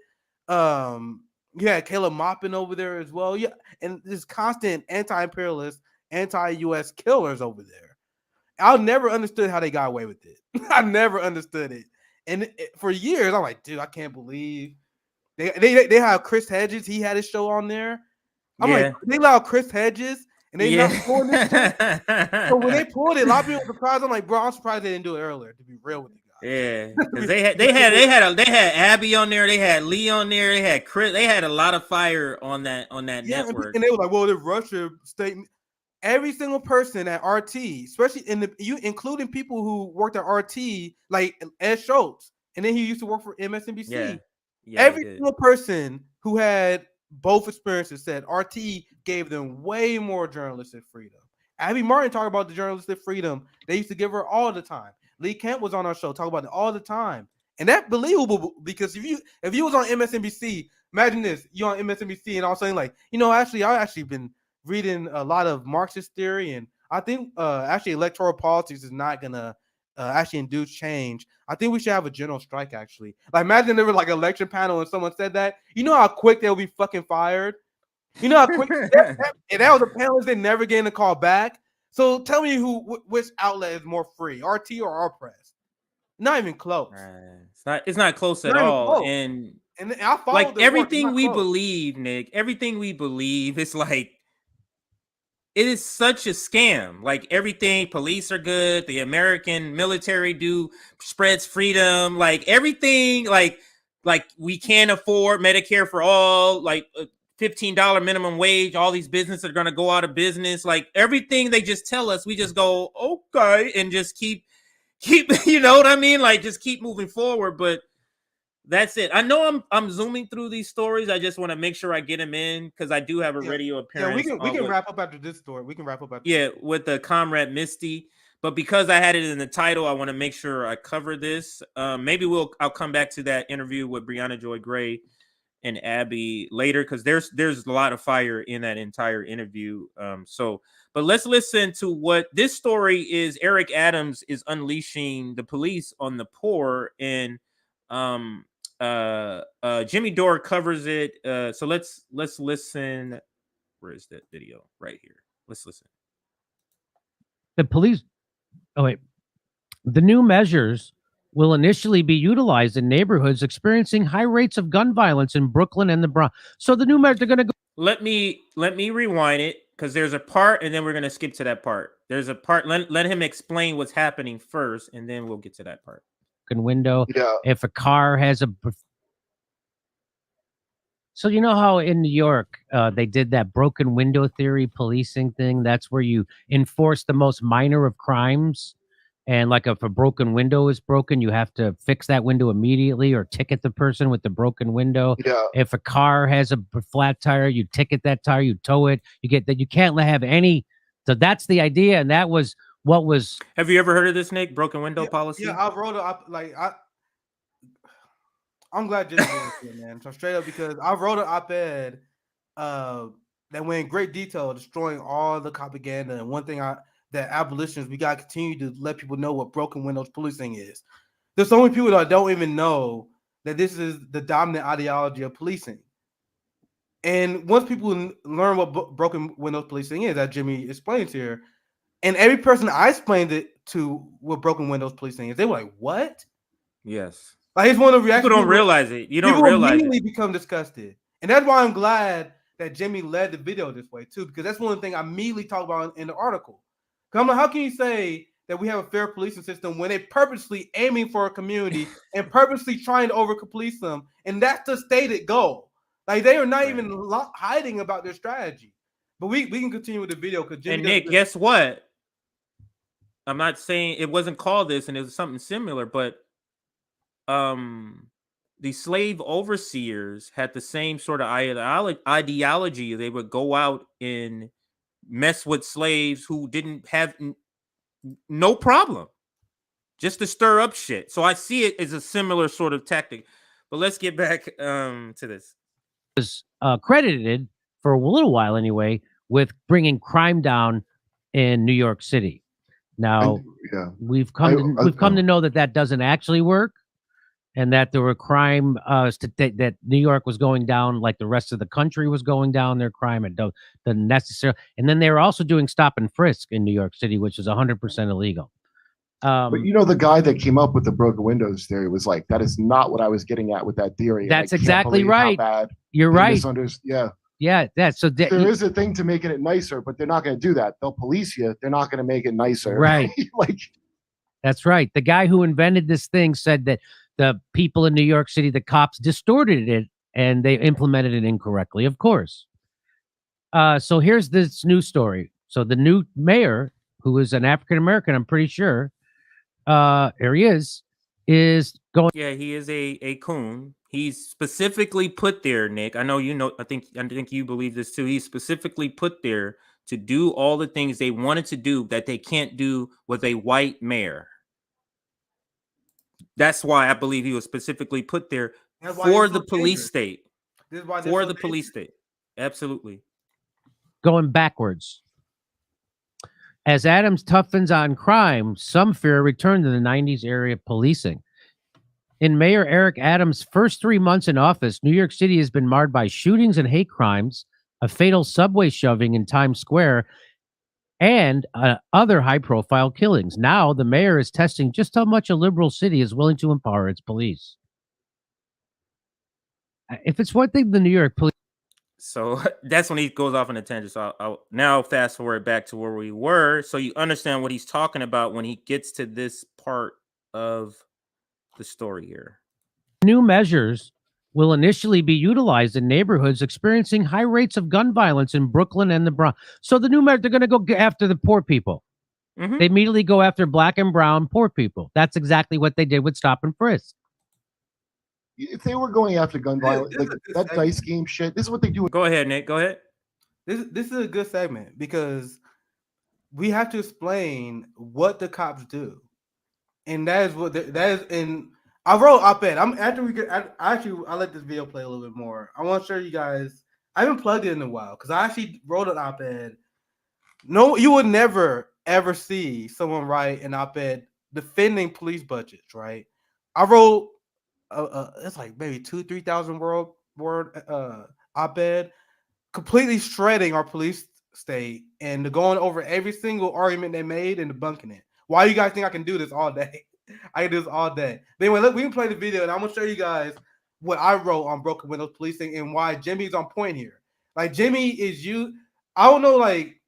Yeah, Caleb Maupin over there as well. Yeah, and this constant anti-imperialist, anti-US killers over there. I never understood how they got away with it. I never understood it. And for years, I'm like, dude, I can't believe they have Chris Hedges. He had his show on there. I'm like, they allowed Chris Hedges, and they not pulling this shit. So when they pulled it, a lot of people were surprised. I'm like, bro, I'm surprised they didn't do it earlier. To be real with you guys. Yeah, because they had Abby on there, they had Lee on there, they had Chris, they had a lot of fire on that network. And they were like, well, the Russia statement. Every single person at RT, especially including people who worked at RT, like Ed Schultz, and then he used to work for MSNBC. Every single person who had both experiences said RT gave them way more journalistic freedom. Abby Martin talked about the journalistic freedom they used to give her all the time. Lee Camp was on our show talking about it all the time, and that's believable because if you was on MSNBC, Imagine this: you on MSNBC, and all of a sudden, like, I've actually been reading a lot of Marxist theory, and I think actually electoral politics is not gonna actually induce change. I think we should have a general strike. Actually, like, imagine there was like an election panel and someone said that. You know how quick they'll be fucking fired. You know how quick if that was a panelist, they never getting a call back. So tell me which outlet is more free, RT or our press? Not even close. It's not close at Not even all. close. And I follow like their work, everything not we close. believe, Nick, everything we believe is like, it is such a scam. Like everything, police are good. The American military spreads freedom. Like everything, like we can't afford Medicare for all. Like $15 minimum wage. All these businesses are gonna go out of business. Like everything they just tell us, we just go okay and just keep. You know what I mean? Like just keep moving forward. But that's it. I know I'm zooming through these stories. I just want to make sure I get them in because I do have a radio appearance. Yeah, we can wrap up after this story. We can wrap up after this. With the Comrade Misty. But because I had it in the title, I want to make sure I cover this. Maybe I'll come back to that interview with Brianna Joy Gray and Abby later because there's a lot of fire in that entire interview. But let's listen to what this story is. Eric Adams is unleashing the police on the poor, and Jimmy Dore covers it. So let's listen. Where is that video? Right here. Let's listen. The police. Oh wait. The new measures will initially be utilized in neighborhoods experiencing high rates of gun violence in Brooklyn and the Bronx. So the new measures are going to go. Let me rewind it because there's a part, and then we're going to skip to that part. There's a part. Let him explain what's happening first, and then we'll get to that part. Window. Yeah. If a car has a. So you know how in New York they did that broken window theory policing thing? That's where you enforce the most minor of crimes. And like if a broken window is broken, you have to fix that window immediately or ticket the person with the broken window. Yeah. If a car has a flat tire, you ticket that tire, you tow it. You get that. You can't have any. So that's the idea, and that was what was. Have you ever heard of this, Nick? Broken window policy? Yeah, I wrote it I'm glad Jim's doing it, man. So straight up, because I wrote an op-ed that went in great detail, destroying all the propaganda. And one thing that abolitionists, we gotta continue to let people know what broken windows policing is. There's so many people that don't even know that this is the dominant ideology of policing. And once people learn what broken windows policing is, as Jimmy explains here, and every person I explained it to what broken windows policing is, they were like, "What?" Yes. Like, it's one of the reactions. People don't realize it. You don't realize immediately become disgusted, and that's why I'm glad that Jimmy led the video this way too, because that's one of the things I immediately talk about in the article. Because I'm like, how can you say that we have a fair policing system when they purposely aiming for a community and purposely trying to over-police them, and that's the stated goal? Like, they are not even hiding about their strategy. But we can continue with the video because Jimmy. And Nick, guess what? I'm not saying it wasn't called this, and it was something similar, but the slave overseers had the same sort of ideology. They would go out and mess with slaves who didn't have no problem, just to stir up shit. So I see it as a similar sort of tactic. But let's get back to this. Was credited for a little while anyway with bringing crime down in New York City. Now we've come to know that doesn't actually work, and that there were crime that New York was going down like the rest of the country was going down their crime, and the necessary. And then they were also doing stop and frisk in New York City, which is 100% illegal. But the guy that came up with the broken windows theory was like, that is not what I was getting at with that theory. That's exactly right. You're right. Yeah. So there is a thing to making it nicer, but they're not going to do that. They'll police you. They're not going to make it nicer. Right. That's right. The guy who invented this thing said that the people in New York City, the cops distorted it and they implemented it incorrectly, of course. So here's this new story. So the new mayor, who is an African-American, I'm pretty sure, here he is going. Yeah, he is a coon. He's specifically put there, Nick. I know you know. I think you believe this too. He's specifically put there to do all the things they wanted to do that they can't do with a white mayor. That's why I believe he was specifically put there for the police state. This is why for the police state. Absolutely. Going backwards. As Adams toughens on crime, some fear a return to the 90s area of policing. In Mayor Eric Adams' first 3 months in office, New York City has been marred by shootings and hate crimes, a fatal subway shoving in Times Square, and other high-profile killings. Now, the mayor is testing just how much a liberal city is willing to empower its police. If it's one thing, the New York police. So that's when he goes off on a tangent. So I'll now fast forward back to where we were, so you understand what he's talking about when he gets to this part of the story here. New measures will initially be utilized in neighborhoods experiencing high rates of gun violence in Brooklyn and the Bronx. So the new measure, they're going to go after the poor people. Mm-hmm. They immediately go after black and brown poor people. That's exactly what they did with Stop and Frisk. If they were going after gun violence, like that dice game shit, this is what they do. Go ahead, Nick. Go ahead. This is a good segment because we have to explain what the cops do, and that is what that is. And I wrote op-ed. I let this video play a little bit more. I want to show you guys. I haven't plugged it in a while because I actually wrote an op-ed. No, you would never ever see someone write an op-ed defending police budgets, right? I wrote it's like maybe 2,000-3,000 word op-ed, completely shredding our police state and going over every single argument they made and debunking it. Why you guys think I can do this all day? I can do this all day. But anyway, look, we can play the video and I'm gonna show you guys what I wrote on broken windows policing and why Jimmy's on point here. Like Jimmy is you. I don't know, like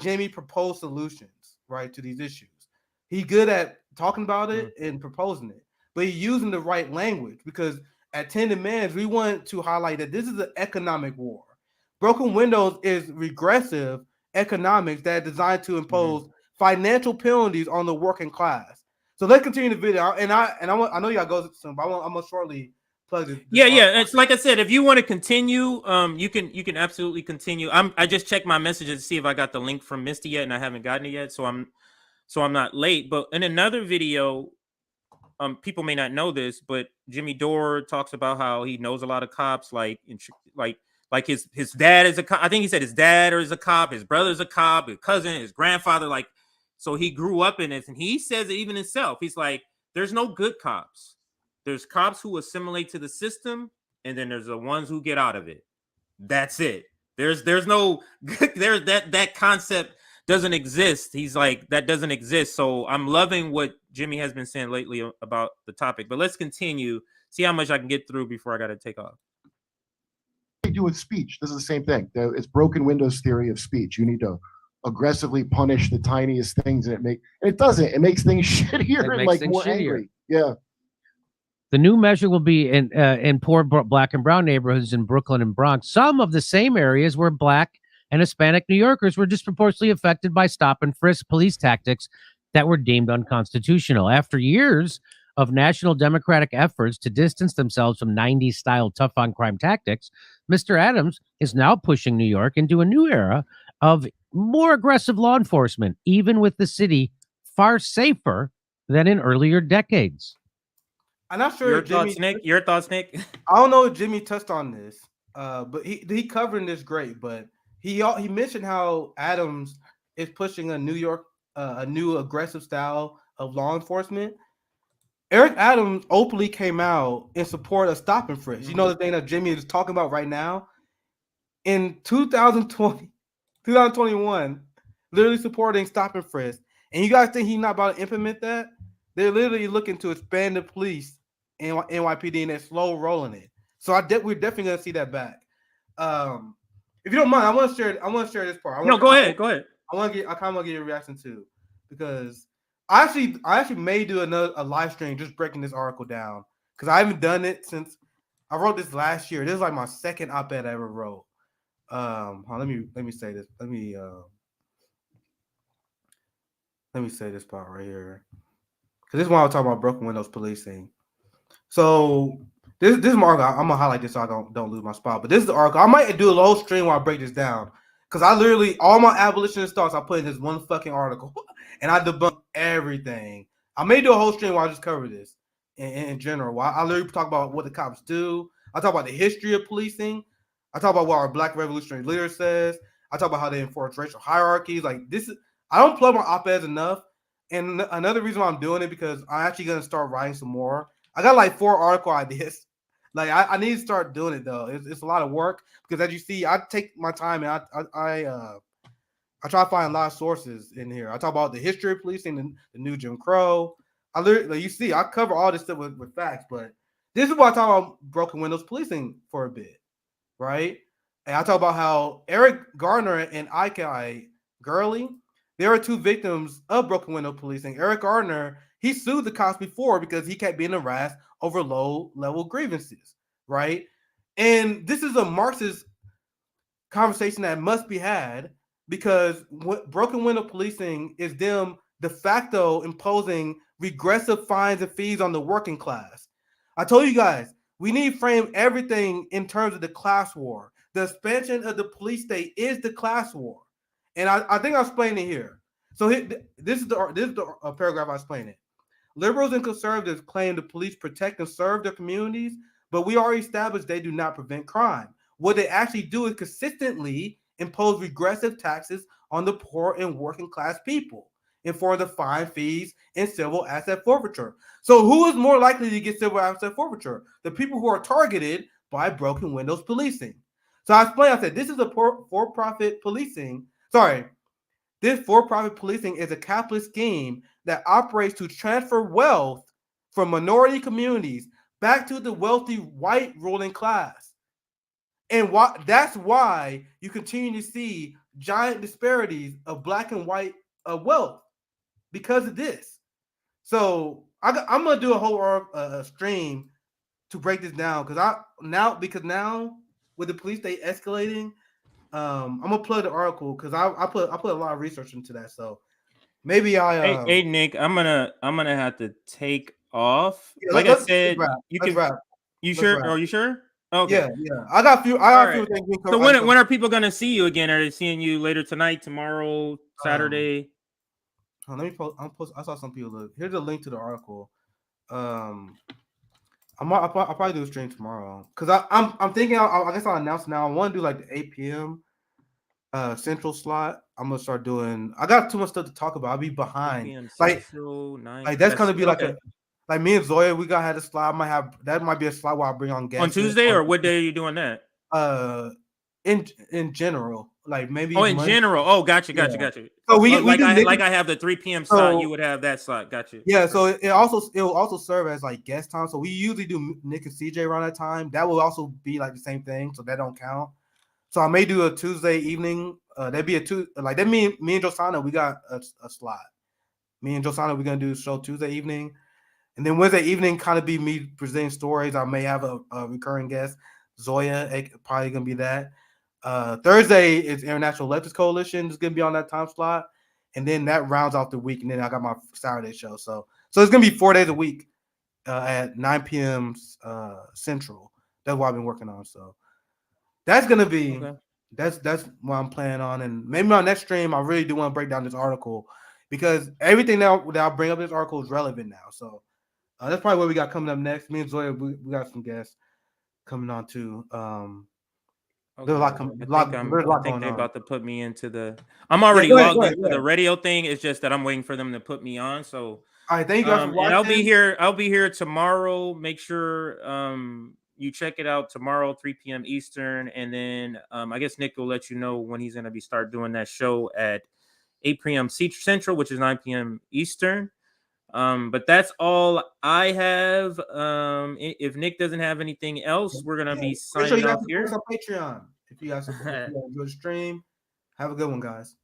Jimmy proposed solutions, right, to these issues. He's good at talking about it and proposing it, but he's using the right language because at 10 Demands, we want to highlight that this is an economic war. Broken windows is regressive economics that is designed to impose financial penalties on the working class. So let's continue the video. And I know you gotta go soon, but I'm gonna shortly plug this. Yeah. It's like I said, if you want to continue, you can absolutely continue. I just checked my messages to see if I got the link from Misty yet, and I haven't gotten it yet, so I'm not late. But in another video, people may not know this, but Jimmy Dore talks about how he knows a lot of cops, like his dad is a cop. I think he said his dad is a cop, his brother's a cop, his cousin, his grandfather, like, so he grew up in this, and he says it even himself. He's like, there's no good cops. There's cops who assimilate to the system, and then there's the ones who get out of it. That's it. There's no that concept doesn't exist. He's like, that doesn't exist. So I'm loving what Jimmy has been saying lately about the topic. But let's continue. See how much I can get through before I got to take off. They do with speech. This is the same thing. It's broken windows theory of speech. You need to aggressively punish the tiniest things, and it doesn't. It makes things shittier and like more angry. Yeah. The new measure will be in poor black and brown neighborhoods in Brooklyn and Bronx. Some of the same areas where black and Hispanic New Yorkers were disproportionately affected by stop and frisk police tactics that were deemed unconstitutional. After years of national Democratic efforts to distance themselves from 90s style tough on crime tactics, Mr. Adams is now pushing New York into a new era of more aggressive law enforcement, even with the city far safer than in earlier decades. I'm not sure. Your thoughts, Nick? I don't know if Jimmy touched on this, but he covered this great. But he mentioned how Adams is pushing a new aggressive style of law enforcement. Eric Adams openly came out in support of stop and frisk. You know the thing that Jimmy is talking about right now? In 2021, literally supporting stop and frisk. And you guys think he's not about to implement that? They're literally looking to expand the police in NYPD, and they're slow rolling it. So we're definitely gonna see that back. If you don't mind, I want to share this part. Go ahead. I kind of want to get your reaction too, because I actually may do a live stream just breaking this article down, because I haven't done it since I wrote this last year. This is like my second op-ed I ever wrote. Let me say this. Let me say this part right here, because this is why I'm talking about broken windows policing. So this is my article. I'm gonna highlight this so I don't lose my spot. But this is the article. I might do a whole stream while I break this down, because I literally all my abolitionist thoughts I put in this one fucking article, and I debunk everything. I may do a whole stream while I just cover this in general. I literally talk about what the cops do. I talk about the history of policing. I talk about what our Black revolutionary leader says. I talk about how they enforce racial hierarchies. Like this is, I don't plug my op-eds enough. And another reason why I'm doing it because I'm actually gonna start writing some more. I got like 4 article ideas. Like I need to start doing it though. It's a lot of work because as you see, I take my time and I try to find a lot of sources in here. I talk about the history of policing, the new Jim Crow. I literally, like you see, I cover all this stuff with facts, but this is what I talk about broken windows policing for a bit, right? And I talk about how Eric Garner and Ike Gurley, they were 2 victims of broken window policing. Eric Garner, he sued the cops before because he kept being harassed over low-level grievances, right? And this is a Marxist conversation that must be had because broken window policing is them de facto imposing regressive fines and fees on the working class. I told you guys, we need to frame everything in terms of the class war. The expansion of the police state is the class war. And I think I explained it here. So this is the paragraph I explained it. Liberals and conservatives claim the police protect and serve their communities, but we already established they do not prevent crime. What they actually do is consistently impose regressive taxes on the poor and working class people in form of fine, fees, and civil asset forfeiture. So who is more likely to get civil asset forfeiture? The people who are targeted by broken windows policing. So I explained, I said, this is a for-profit policing. This for-profit policing is a capitalist scheme that operates to transfer wealth from minority communities back to the wealthy white ruling class. And that's why you continue to see giant disparities of Black and white wealth because of this. So I'm gonna do a whole stream to break this down because now with the police state escalating, I'm gonna plug the article because I put a lot of research into that. So maybe hey Nick, I'm gonna have to take off. Yeah, like I said, let's wrap. You sure? Are you sure? Okay. Yeah. I got a few things. So when are people gonna see you again? Are they seeing you later tonight, tomorrow, Saturday? Let me post. I saw some people look. Here's a link to the article. I'll probably do a stream tomorrow because I'm thinking. I guess I'll announce now. I want to do like the 8 p.m. Central slot. I'm gonna start doing. I got too much stuff to talk about. I'll be behind. Like that's gonna be like like me and Zoya. We had a slot. That might be a slot where I bring on guests on Tuesday or what day are you doing that? In general, like maybe. Oh, in general. Oh, gotcha. So I have the 3 p.m. slot. You would have that slot. Gotcha. Yeah. So it will also serve as like guest time. So we usually do Nick and CJ around that time. That will also be like the same thing. So that don't count. So I may do a Tuesday evening. That'd be that. Me and Josana, we got a slot. Me and Josana, we're gonna do a show Tuesday evening, and then Wednesday evening kind of be me presenting stories. I may have a recurring guest, Zoya, probably gonna be that. Thursday is International Leftist Coalition is gonna be on that time slot, and then that rounds out the week. And then I got my Saturday show. So it's gonna be 4 days a week at 9 p.m. Central. That's what I've been working on. So that's gonna be that's what I'm planning on. And maybe my next stream, I really do want to break down this article because everything that I bring up in this article is relevant now. So that's probably what we got coming up next. Me and Zoya, we got some guests coming on too. There's a lot I think they're about to put me into the. I'm already logged into the radio thing. It's just that I'm waiting for them to put me on. So, all right, thank you guys for watching. And I'll be here tomorrow. Make sure you check it out tomorrow, 3 p.m. Eastern, and then I guess Nick will let you know when he's gonna start doing that show at 8 p.m. Central, which is 9 p.m. Eastern. But that's all I have. If Nick doesn't have anything else, we're gonna be signing off here. On Patreon. If you guys enjoy the stream, have a good one, guys.